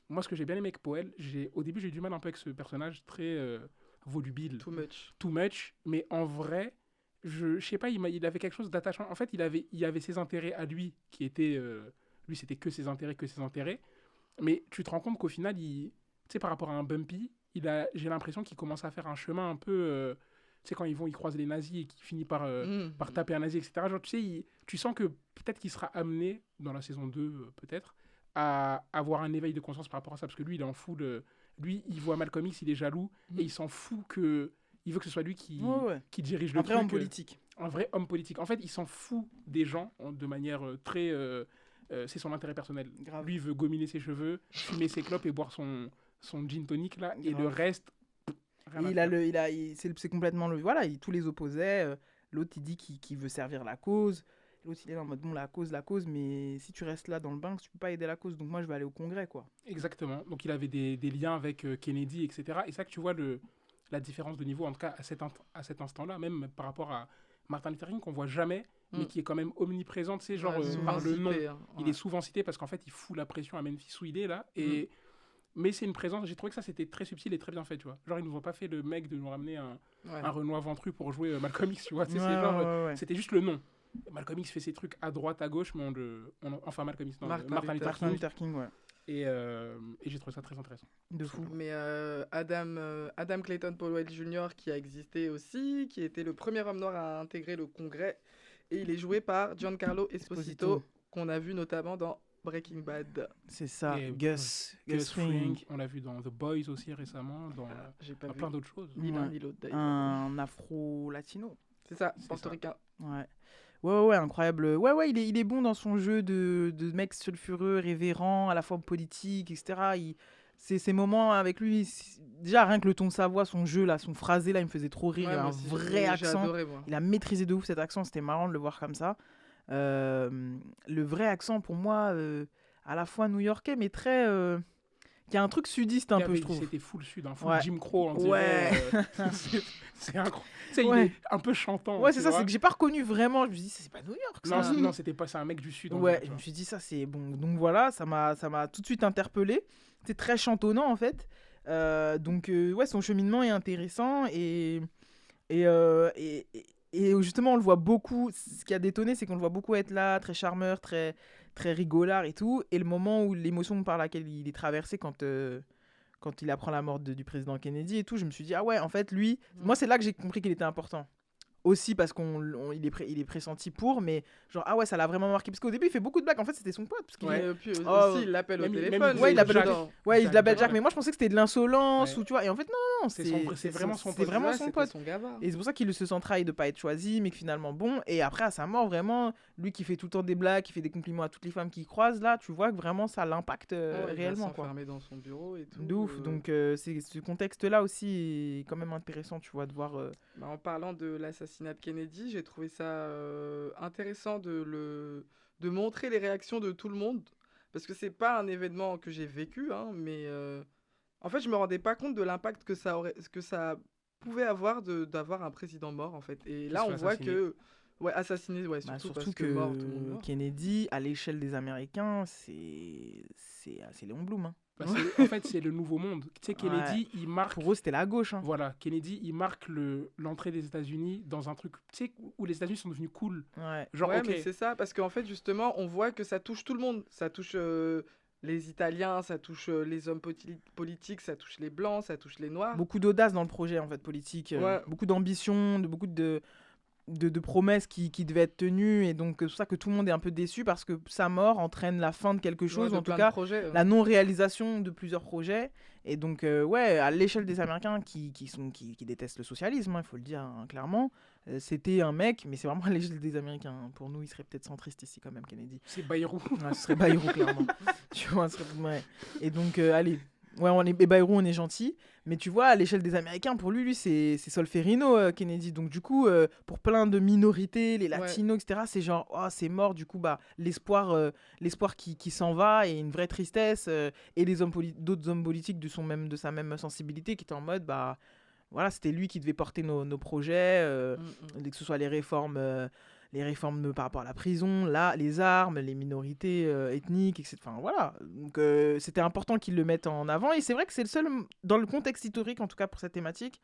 moi, ce que j'ai bien aimé avec Powell, au début, j'ai eu du mal un peu avec ce personnage très volubile, Too much. too much, mais en vrai, je sais pas, il avait quelque chose d'attachant. En fait, il avait ses intérêts à lui, qui étaient, lui, c'était que ses intérêts, mais tu te rends compte qu'au final, tu sais, par rapport à un Bumpy, j'ai l'impression qu'il commence à faire un chemin un peu, tu sais, quand ils croisent les nazis et qu'il finit par taper un nazi, etc. Genre, tu sais, tu sens que peut-être qu'il sera amené, dans la saison 2, peut-être, à avoir un éveil de conscience par rapport à ça, parce que lui, il est en full. Lui, il voit Malcolm X, il est jaloux, et il s'en fout que. Il veut que ce soit lui qui dirige le Un vrai truc. homme politique. Un vrai homme politique. En fait, il s'en fout des gens de manière très. C'est son intérêt personnel. Grave. Lui, il veut gominer ses cheveux, fumer ses clopes et boire son gin tonic, là, et Grave. le reste. Rien à Et faire. c'est complètement le. Voilà, tous les opposaient. L'autre, il dit qu'il veut servir la cause. L'autre, il est là en mode bon, la cause, mais si tu restes là dans le bain, tu peux pas aider la cause. Donc moi, je vais aller au congrès, quoi. Exactement. Donc, il avait des liens avec Kennedy, etc. Et ça que tu vois la différence de niveau, en tout cas à cet instant-là, même par rapport à Martin Luther King, qu'on voit jamais, mais qui est quand même omniprésent, tu sais, genre Ouais, souvent par le nom. cité, hein. Il Ouais. est souvent cité parce qu'en fait, il fout la pression à Memphis où il est là. Mais c'est une présence, j'ai trouvé que ça c'était très subtil et très bien fait, tu vois. Genre, ils nous ont pas fait le mec de nous ramener un Renoir ventru pour jouer Malcolm X, tu vois. Tu sais, c'est genre, c'était juste le nom. Malcolm X fait ses trucs à droite, à gauche, mais enfin Malcolm X, non, Martin Luther King. Ouais. Et j'ai trouvé ça très intéressant. De fou. Mais Adam Clayton Powell Jr., qui a existé aussi, qui était le premier homme noir à intégrer le Congrès, et il est joué par Giancarlo Esposito, qu'on a vu notamment dans Breaking Bad. C'est ça. Et Gus Fring. On l'a vu dans The Boys aussi récemment, dans J'ai pas vu plein d'autres choses. ni l'un ni l'autre d'ailleurs. Un afro-latino. C'est ça, C'est portoricain. Ouais, incroyable. Ouais, il est bon dans son jeu de mec sulfureux, révérend, à la fois politique, etc. Ces moments avec lui, déjà rien que le ton de sa voix, son jeu, là, son phrasé, là, il me faisait trop rire. Ouais, il a moi un aussi, vrai j'ai accent. adoré, moi. Il a maîtrisé de ouf cet accent, c'était marrant de le voir comme ça. Le vrai accent, pour moi, à la fois new-yorkais, mais très... Il y a un truc sudiste un peu, je trouve. C'était full sud, full Ouais. Jim Crow, on dirait. Ouais. C'est incroyable. Tu sais, Ouais. il est un peu chantant. Ouais, tu c'est ça, vois. c'est que j'ai pas reconnu vraiment. Je me suis dit, c'est pas New York, ça. Non, c'était pas, c'est un mec du sud. Ouais, tu je me vois. suis dit, ça, c'est bon. Donc voilà, ça m'a tout de suite interpellé. C'est très chantonnant, en fait. Donc, ouais, son cheminement est intéressant. Et justement, on le voit beaucoup. Ce qui a détonné, c'est qu'on le voit beaucoup être là, très charmeur, très, très rigolard et tout. Et le moment où l'émotion par laquelle il est traversé quand il apprend la mort du président Kennedy et tout, je me suis dit, ah ouais, en fait, lui, moi, c'est là que j'ai compris qu'il était important. Aussi parce qu'il est pressenti pour, mais genre, ah ouais, ça l'a vraiment marqué. Parce qu'au début, il fait beaucoup de blagues. En fait, c'était son pote. Parce qu'il Et puis aussi, Oh, il l'appelle au même- téléphone. même- Ouais, il l'appelle au dedans. ouais, il Jack, l'appelle ouais. Jack, mais moi, je pensais que c'était de l'insolence Ouais. ou tu vois. Et en fait, non, C'est vraiment son c'est pote. vraiment Ouais, son c'était pote. son gamin. Et c'est pour ça qu'il se sent trahi de pas être choisi, mais que finalement, bon. Et après, à sa mort, vraiment, lui qui fait tout le temps des blagues, qui fait des compliments à toutes les femmes qu'il croise, là, tu vois que vraiment ça l'impacte Ouais, il réellement, va quoi. s'enfermer dans son bureau et tout. De ouf. Donc, c'est ce contexte-là aussi est quand même intéressant, tu vois, de voir. En parlant de l'assassinat de Kennedy, j'ai trouvé ça intéressant de montrer les réactions de tout le monde. Parce que c'est pas un événement que j'ai vécu, hein, mais en fait, je me rendais pas compte de l'impact que ça pouvait avoir d'avoir un président mort, en fait. Et là, se on fait voit assassiner. que. Ouais, assassiné, ouais, Bah, surtout, surtout parce que que mort, tout le monde meurt. Kennedy, à l'échelle des Américains, c'est Léon Blum. Hein. Bah, en fait, c'est le nouveau monde. Tu sais, Kennedy, il marque. Pour eux, c'était la gauche. Hein. Voilà, Kennedy, il marque l'entrée des États-Unis dans un truc, tu sais, où les États-Unis sont devenus cool. Ouais. Genre, Ouais, ok. mais c'est ça, parce qu'en fait, justement, on voit que ça touche tout le monde. Ça touche les Italiens, ça touche les hommes politiques, ça touche les Blancs, ça touche les Noirs. Beaucoup d'audace dans le projet en fait politique, Ouais. beaucoup d'ambition, beaucoup de promesses qui devaient être tenues, et donc c'est pour ça que tout le monde est un peu déçu parce que sa mort entraîne la fin de quelque chose, Ouais, de en tout plein de cas projets, ouais. la non-réalisation de plusieurs projets. Et donc ouais, à l'échelle des Américains qui détestent le socialisme, il faut le dire hein, clairement, c'était un mec, mais c'est vraiment à l'échelle des Américains. Hein. Pour nous, il serait peut-être centriste ici quand même, Kennedy. C'est Bayrou. Ouais, ce serait Bayrou, clairement. Tu vois, ce serait... ouais. Et donc, allez, Ouais, Bayrou, on est gentil. Mais tu vois, à l'échelle des Américains, pour lui c'est Solferino, Kennedy. Donc, du coup, pour plein de minorités, les latinos, etc., c'est genre, oh, c'est mort. Du coup, l'espoir qui s'en va et une vraie tristesse. Et d'autres hommes politiques de sa même sensibilité qui étaient en mode, voilà, c'était lui qui devait porter nos projets, que ce soit les réformes par rapport à la prison, les armes, les minorités ethniques, etc. Enfin, voilà. Donc, c'était important qu'ils le mettent en avant. Et c'est vrai que c'est le seul, dans le contexte historique, en tout cas pour cette thématique,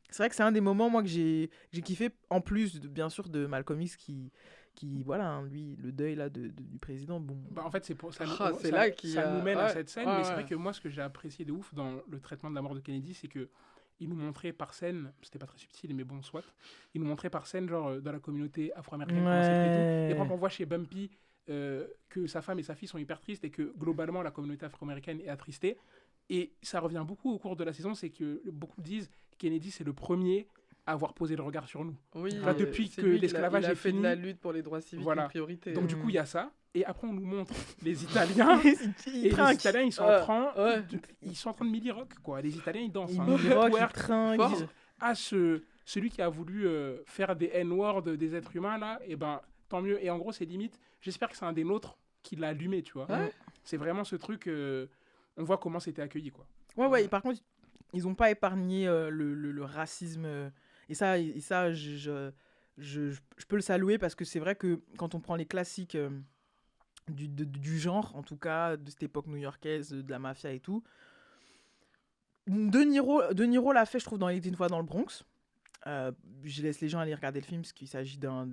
c'est vrai que c'est un des moments, moi, que j'ai kiffé, en plus, bien sûr, de Malcolm X qui voilà, hein, lui, le deuil là, du président. Bon. En fait, c'est pour ça, c'est là ça nous mène à cette scène. Mais c'est vrai que moi, ce que j'ai apprécié de ouf dans le traitement de la mort de Kennedy, c'est que il nous montrait par scène, c'était pas très subtil, mais bon, soit, il nous montrait par scène, genre, dans la communauté afro-américaine, comment c'est pris et tout. Et quand on voit chez Bumpy que sa femme et sa fille sont hyper tristes et que, globalement, la communauté afro-américaine est attristée. Et ça revient beaucoup au cours de la saison, c'est que beaucoup disent que Kennedy, c'est le premier à avoir posé le regard sur nous. Oui, depuis que l'esclavage est fait fini. de la lutte pour les droits civiques une priorité. Donc, du coup, il y a ça. Et après, on nous montre les Italiens. Les Italiens, ils sont en train de Milly Rock, quoi. Les Italiens, ils dansent. Milly Rock, ils trinquent. Celui qui a voulu faire des N-words des êtres humains, là, et tant mieux. Et en gros, c'est limite. J'espère que c'est un des nôtres qui l'a allumé, tu vois. C'est vraiment ce truc. On voit comment c'était accueilli, quoi. Ouais. Par contre, ils n'ont pas épargné le racisme. Et ça, je peux le saluer parce que c'est vrai que quand on prend les classiques du genre, en tout cas, de cette époque new-yorkaise, de la mafia et tout, De Niro l'a fait, je trouve, dans Il était une fois dans le Bronx. Je laisse les gens aller regarder le film parce qu'il s'agit d'un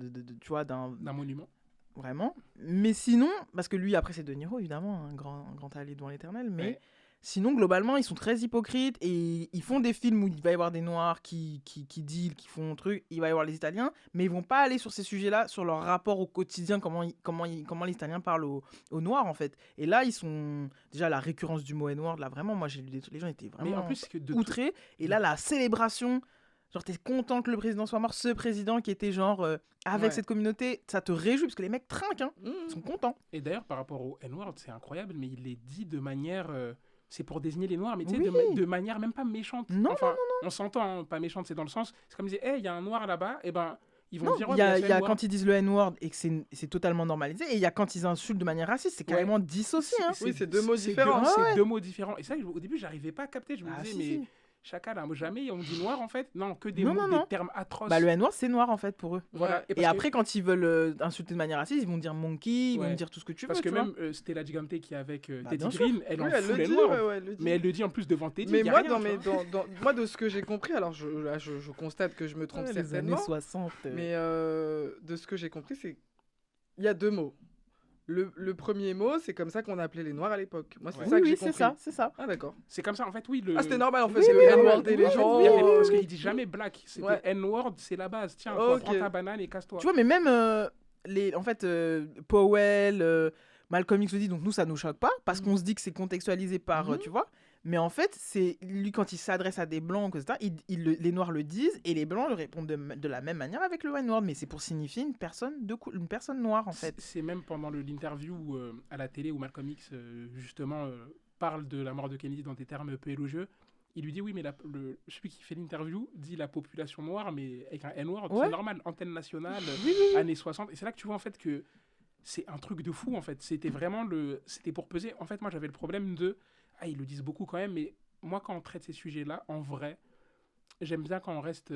monument. Vraiment. Mais sinon, parce que lui, après, c'est De Niro, évidemment, un grand allié devant l'éternel, mais sinon, globalement, ils sont très hypocrites et ils font des films où il va y avoir des Noirs qui deal, qui font un truc, il va y avoir les Italiens, mais ils vont pas aller sur ces sujets-là, sur leur rapport au quotidien, comment les Italiens parlent aux Noirs, en fait. Et là, ils sont... Déjà, la récurrence du mot N-word, là, vraiment, moi, j'ai lu des trucs, les gens étaient vraiment outrés. Et là, la célébration... Genre, t'es content que le président soit mort, ce président qui était genre avec cette communauté, ça te réjouit parce que les mecs trinquent, hein, ils sont contents. Et d'ailleurs, par rapport au N-word, c'est incroyable, mais il est dit de manière. C'est pour désigner les Noirs, mais tu sais, de manière même pas méchante. Non. On s'entend, hein, pas méchante, c'est dans le sens. C'est comme ils disaient, il y a un Noir là-bas, et ils vont dire. Il y a quand ils disent le N-word et que c'est totalement normalisé, et il y a quand ils insultent de manière raciste, c'est carrément dissocié. Hein. C'est deux mots différents. C'est deux mots différents. Et ça, au début, j'arrivais pas à capter. Je me disais, mais. Chacal, hein, jamais on dit noir en fait. Non, que des termes atroces. Le N-word, c'est noir en fait pour eux. Voilà. Et après, quand ils veulent insulter de manière raciste, ils vont dire monkey, ils vont dire tout ce que tu veux. Parce que même Stella Gigante qui est avec Teddy Green, elle en fout les noirs. Mais elle le dit en plus devant Teddy. Mais moi, moi, de ce que j'ai compris, alors je constate que je me trompe certainement. Les années 60. Mais de ce que j'ai compris, c'est il y a deux mots. Le premier mot, c'est comme ça qu'on appelait les Noirs à l'époque. Moi, c'est ça que j'ai compris. C'est ça. Ah, d'accord. C'est comme ça, en fait, oui. C'était normal, en fait, c'est le N-word et les gens. Parce qu'il dit jamais black. C'était N-word, c'est la base. Tiens, prends ta banane et casse-toi. Tu vois, mais même, Powell, Malcolm X le dit, donc nous, ça nous choque pas, parce qu'on se dit que c'est contextualisé par, tu vois. Mais en fait, c'est lui, quand il s'adresse à des Blancs, etc., les Noirs le disent, et les Blancs le répondent de la même manière avec le N-word. Mais c'est pour signifier une personne noire, en fait. C'est même pendant l'interview à la télé où Malcolm X, justement, parle de la mort de Kennedy dans des termes peu élogieux. Il lui dit, oui, mais celui qui fait l'interview dit la population noire, mais avec un N-word, c'est normal. Antenne nationale, années 60. Et c'est là que tu vois, en fait, que c'est un truc de fou, en fait. C'était vraiment c'était pour peser. En fait, moi, j'avais le problème de... ils le disent beaucoup quand même, mais moi, quand on traite ces sujets-là, en vrai, j'aime bien quand on reste... tu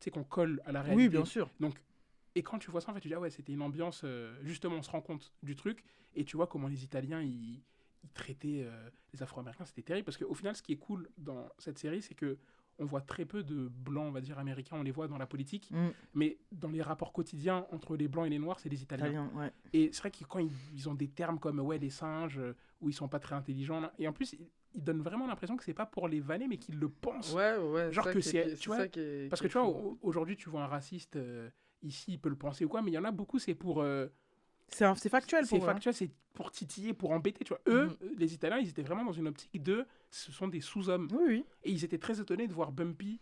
sais, qu'on colle à la réalité. Oui, bien sûr. Donc, et quand tu vois ça, en fait, tu dis, c'était une ambiance... justement, on se rend compte du truc, et tu vois comment les Italiens, ils traitaient les Afro-Américains. C'était terrible, parce qu'au final, ce qui est cool dans cette série, c'est que on voit très peu de Blancs, on va dire, américains, on les voit dans la politique, mais dans les rapports quotidiens entre les Blancs et les Noirs, c'est les Italiens. Et c'est vrai que quand ils ont des termes comme les singes, où ils sont pas très intelligents, et en plus, ils donnent vraiment l'impression que c'est pas pour les vanner, mais qu'ils le pensent. Genre que c'est... Tu vois, parce que tu vois, aujourd'hui, tu vois un raciste, ici, il peut le penser ou quoi, mais il y en a beaucoup, c'est pour... c'est factuel pour eux. C'est factuel, c'est pour titiller, pour embêter, tu vois. Eux, les Italiens, ils étaient vraiment dans une optique de... Ce sont des sous-hommes. Oui. Et ils étaient très étonnés de voir Bumpy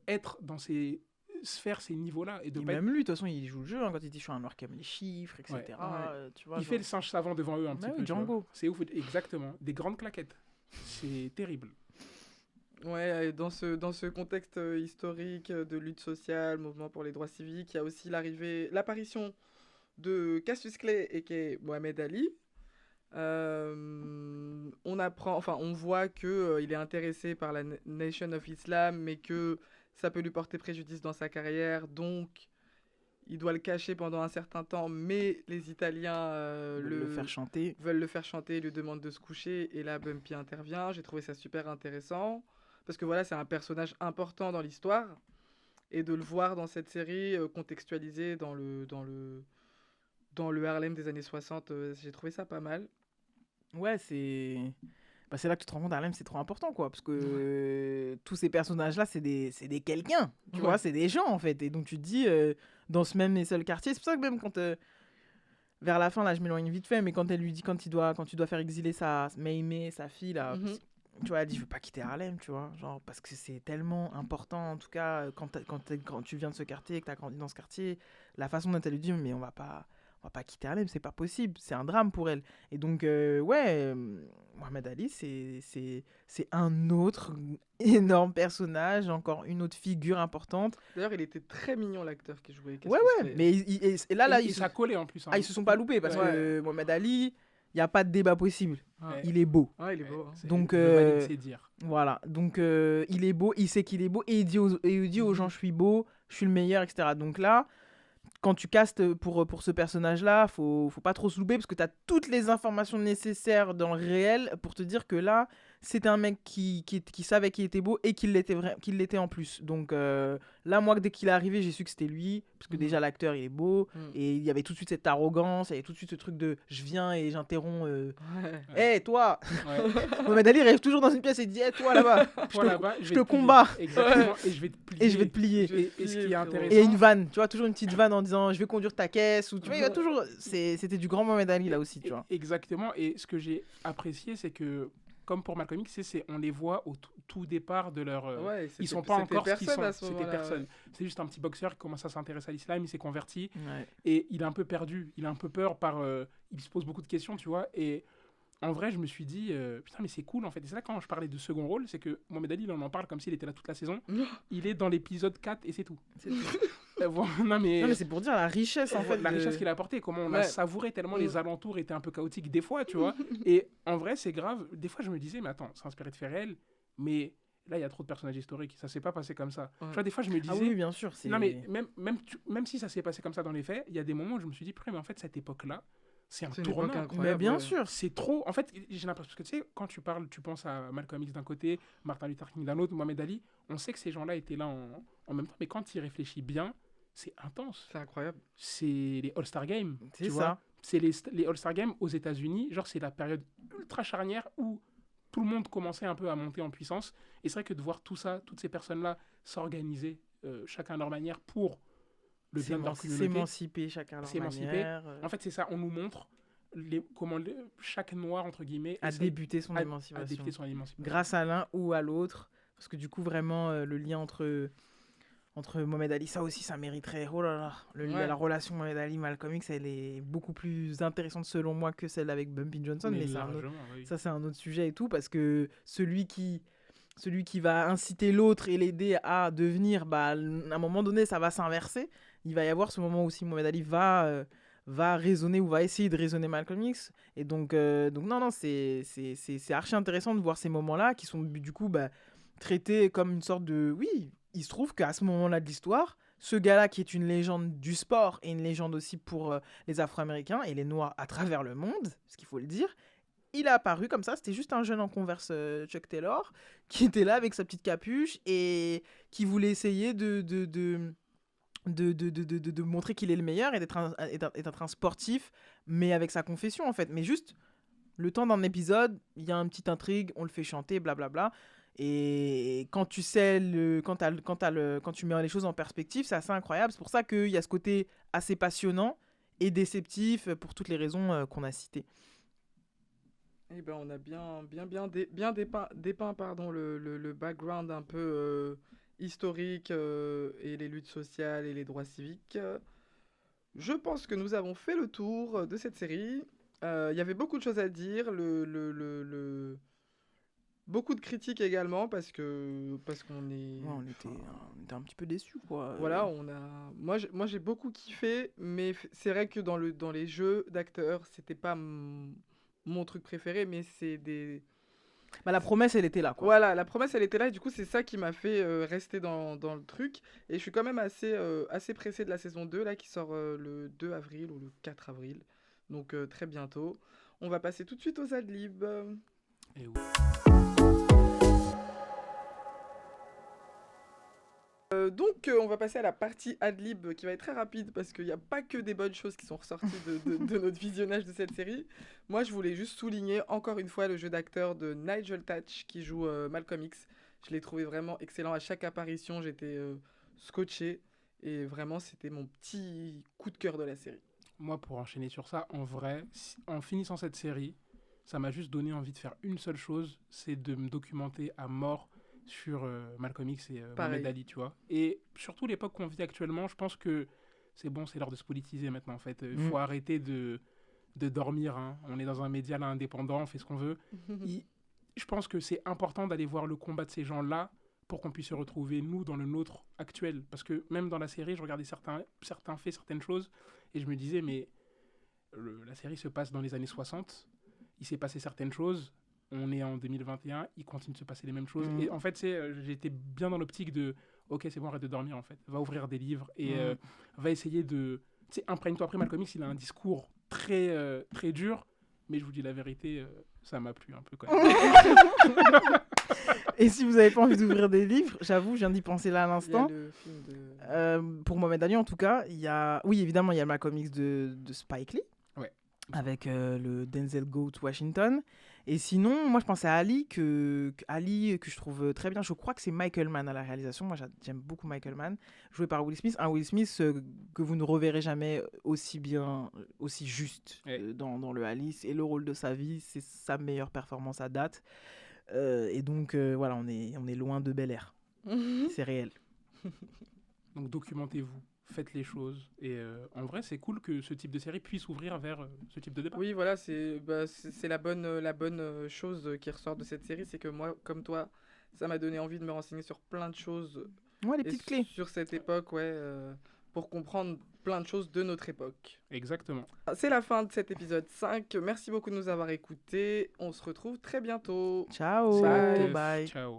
être dans ces sphères, ces niveaux-là. Et même lui, de toute façon, il joue le jeu, hein, quand il dit « je suis un noir qui aime les chiffres, etc. » Tu vois, il fait le singe savant devant eux un petit peu. Django. C'est ouf, exactement. Des grandes claquettes. C'est terrible. Ouais, dans ce contexte historique de lutte sociale, mouvement pour les droits civiques, il y a aussi l'apparition de Cassius Clay et qui est Mohamed Ali. On voit que il est intéressé par la Nation of Islam, mais que ça peut lui porter préjudice dans sa carrière, donc il doit le cacher pendant un certain temps, mais les Italiens Le faire chanter. veulent le faire chanter, lui demandent de se coucher, et là Bumpy intervient. J'ai trouvé ça super intéressant, parce que voilà, c'est un personnage important dans l'histoire, et de le voir dans cette série contextualisé dans le Harlem des années 60, j'ai trouvé ça pas mal. Ouais, c'est là que tu te rends compte, Harlem, c'est trop important, quoi. Parce que tous ces personnages-là, c'est des quelqu'un. Tu vois, c'est des gens, en fait. Et donc, tu te dis, dans ce même et seul quartier, c'est pour ça que même quand... vers la fin, là, je m'éloigne vite fait, mais quand elle lui dit, quand tu dois faire exiler sa fille, là... Tu vois, elle dit, je veux pas quitter Harlem, tu vois. Genre, parce que c'est tellement important, en tout cas, quand tu viens de ce quartier, que tu as grandi dans ce quartier, la façon dont elle lui dit, mais on va pas quitter Harlem, c'est pas possible, c'est un drame pour elle. Et donc, Mohamed Ali, c'est un autre énorme personnage, encore une autre figure importante. D'ailleurs, il était très mignon, l'acteur qui jouait. Ouais, mais et là, Et ça collait en plus. Hein. Ils se sont pas loupés, parce que Mohamed Ali, il n'y a pas de débat possible. Ouais. Il est beau. Ouais, il est beau. Hein. Donc, c'est dire. Voilà, donc il est beau, il sait qu'il est beau, et il dit aux gens, je suis beau, je suis le meilleur, etc. Donc là, quand tu castes pour ce personnage-là, faut pas trop se louper parce que tu as toutes les informations nécessaires dans le réel pour te dire que là, c'était un mec qui savait qu'il était beau et qu'il l'était en plus. Donc là, moi, dès qu'il est arrivé, j'ai su que c'était lui parce que déjà l'acteur, il est beau et il y avait tout de suite cette arrogance, il y avait tout de suite ce truc de je viens et j'interromps. Hey, toi Mohamed Ali rêve toujours dans une pièce et dit hey, toi là-bas, je te combats. Exactement, et je vais te plier. Et je vais te plier. Et ce qui est intéressant. Et une vanne, tu vois, toujours une petite vanne en disant je vais conduire ta caisse. Ou tu vois, il y a toujours. C'était du grand Mohamed Ali là aussi, tu vois. Exactement, et ce que j'ai apprécié, c'est que, comme pour Malcolm X, on les voit au tout départ de leur. Ils sont pas encore ce qu'ils sont. C'était personne. Ouais. C'est juste un petit boxeur qui commence à s'intéresser à l'islam, il s'est converti. Ouais. Et il est un peu perdu, il a un peu peur il se pose beaucoup de questions, tu vois. Et en vrai, je me suis dit, putain, mais c'est cool en fait. Et c'est là quand je parlais de second rôle, c'est que Mohamed Ali, on en parle comme s'il était là toute la saison. Il est dans l'épisode 4 et c'est tout. C'est tout. Non mais c'est pour dire la richesse en fait. La richesse qu'il a apportée, comment on a savouré tellement les alentours étaient un peu chaotiques des fois, tu vois. Et en vrai, c'est grave. Des fois, je me disais, mais attends, c'est inspiré de faits réels, mais là, il y a trop de personnages historiques. Ça s'est pas passé comme ça. Ouais. Tu vois, des fois, je me disais. Ah oui, bien sûr. Non, mais même si ça s'est passé comme ça dans les faits, il y a des moments où je me suis dit, mais en fait, cette époque-là, c'est un tournant. Mais bien sûr. C'est trop. En fait, j'ai l'impression que tu sais, quand tu parles, tu penses à Malcolm X d'un côté, Martin Luther King d'un autre, Mohamed Ali. On sait que ces gens-là étaient là en même temps, mais quand tu y réfléchis bien, c'est intense. C'est incroyable. C'est les All-Star Games. C'est ça. C'est les All-Star Games aux États-Unis. Genre, c'est la période ultra charnière où tout le monde commençait un peu à monter en puissance. Et c'est vrai que de voir tout ça, toutes ces personnes-là s'organiser, chacun à leur manière, pour le bien de leur communauté. S'émanciper chacun à leur manière. En fait, c'est ça. On nous montre comment chaque noir, entre guillemets, a débuté son émancipation. Grâce à l'un ou à l'autre. Parce que du coup, vraiment, le lien entre Mohamed Ali, ça aussi, ça mériterait. Oh là là, la relation Mohamed Ali-Malcolm X, elle est beaucoup plus intéressante selon moi que celle avec Bumpy Johnson. Mais ça, c'est un autre sujet et tout, parce que celui qui va inciter l'autre et l'aider à devenir, à un moment donné, ça va s'inverser. Il va y avoir ce moment où si Mohamed Ali va raisonner ou va essayer de raisonner Malcolm X. Et donc non, c'est archi intéressant de voir ces moments-là qui sont du coup traités comme une sorte de... Oui, il se trouve qu'à ce moment-là de l'histoire, ce gars-là qui est une légende du sport et une légende aussi pour les Afro-Américains et les Noirs à travers le monde, ce qu'il faut le dire, il a apparu comme ça. C'était juste un jeune en Converse Chuck Taylor qui était là avec sa petite capuche et qui voulait essayer de montrer qu'il est le meilleur et d'être un sportif, mais avec sa confession en fait. Mais juste, le temps d'un épisode, il y a une petite intrigue, on le fait chanter, blablabla. Et quand tu sais quand tu mets les choses en perspective, c'est assez incroyable. C'est pour ça qu'il y a ce côté assez passionnant et déceptif pour toutes les raisons qu'on a citées. Eh ben, on a bien dépeint le background un peu historique et les luttes sociales et les droits civiques. Je pense que nous avons fait le tour de cette série. Il y avait beaucoup de choses à dire. Beaucoup de critiques également parce qu'on est. Ouais, on était un petit peu déçus, quoi. Voilà, moi j'ai beaucoup kiffé, mais c'est vrai que dans les jeux d'acteurs, c'était pas mon truc préféré, mais c'est des. Bah, la promesse, elle était là, quoi. Voilà, la promesse elle était là, et du coup c'est ça qui m'a fait rester dans le truc. Et je suis quand même assez pressé de la saison 2 là, qui sort le 2 avril ou le 4 avril. Donc très bientôt. On va passer tout de suite aux adlibs. Et oui. On va passer à la partie adlib qui va être très rapide parce qu'il n'y a pas que des bonnes choses qui sont ressorties de notre visionnage de cette série. Moi, je voulais juste souligner encore une fois le jeu d'acteur de Nigel Thatch qui joue Malcolm X. Je l'ai trouvé vraiment excellent. À chaque apparition, j'étais scotché et vraiment, c'était mon petit coup de cœur de la série. Moi, pour enchaîner sur ça, en vrai, en finissant cette série, ça m'a juste donné envie de faire une seule chose, c'est de me documenter à mort sur Malcolm X et Mohamed Ali, tu vois. Et surtout l'époque qu'on vit actuellement, je pense que c'est bon, c'est l'heure de se politiser maintenant, en fait. Il faut arrêter de dormir, hein. On est dans un média là, indépendant, on fait ce qu'on veut. Je pense que c'est important d'aller voir le combat de ces gens-là pour qu'on puisse se retrouver, nous, dans le nôtre actuel. Parce que même dans la série, je regardais certains faits, certaines choses, et je me disais, mais la série se passe dans les années 60, il s'est passé certaines choses, on est en 2021, il continue de se passer les mêmes choses. Et en fait, j'étais bien dans l'optique de, ok, c'est bon, arrête de dormir, en fait. Va ouvrir des livres et va essayer de... Tu sais, imprègne-toi. Après, Malcolm X, il a un discours très, très dur, mais je vous dis la vérité, ça m'a plu un peu quand même. Et si vous n'avez pas envie d'ouvrir des livres, j'avoue, je viens d'y penser là à l'instant. Il y a le film de... Pour Mohamed Ali, en tout cas, oui, évidemment, il y a Malcolm X de Spike Lee. Ouais. Avec le Denzel Goat Washington. Et sinon, moi, je pensais à Ali, que je trouve très bien. Je crois que c'est Michael Mann à la réalisation. Moi, j'aime beaucoup Michael Mann, joué par Will Smith. Un Will Smith que vous ne reverrez jamais aussi bien, aussi juste dans le Ali. Et le rôle de sa vie, c'est sa meilleure performance à date. Et donc, voilà, on est loin de Bel Air. C'est réel. Donc, documentez-vous. Faites les choses. Et en vrai, c'est cool que ce type de série puisse ouvrir vers ce type de débat. Oui, voilà, c'est la bonne chose qui ressort de cette série. C'est que moi, comme toi, ça m'a donné envie de me renseigner sur plein de choses. Ouais, les petites clés. Sur cette époque, pour comprendre plein de choses de notre époque. Exactement. C'est la fin de cet épisode 5. Merci beaucoup de nous avoir écoutés. On se retrouve très bientôt. Ciao. Bye. Bye. Ciao.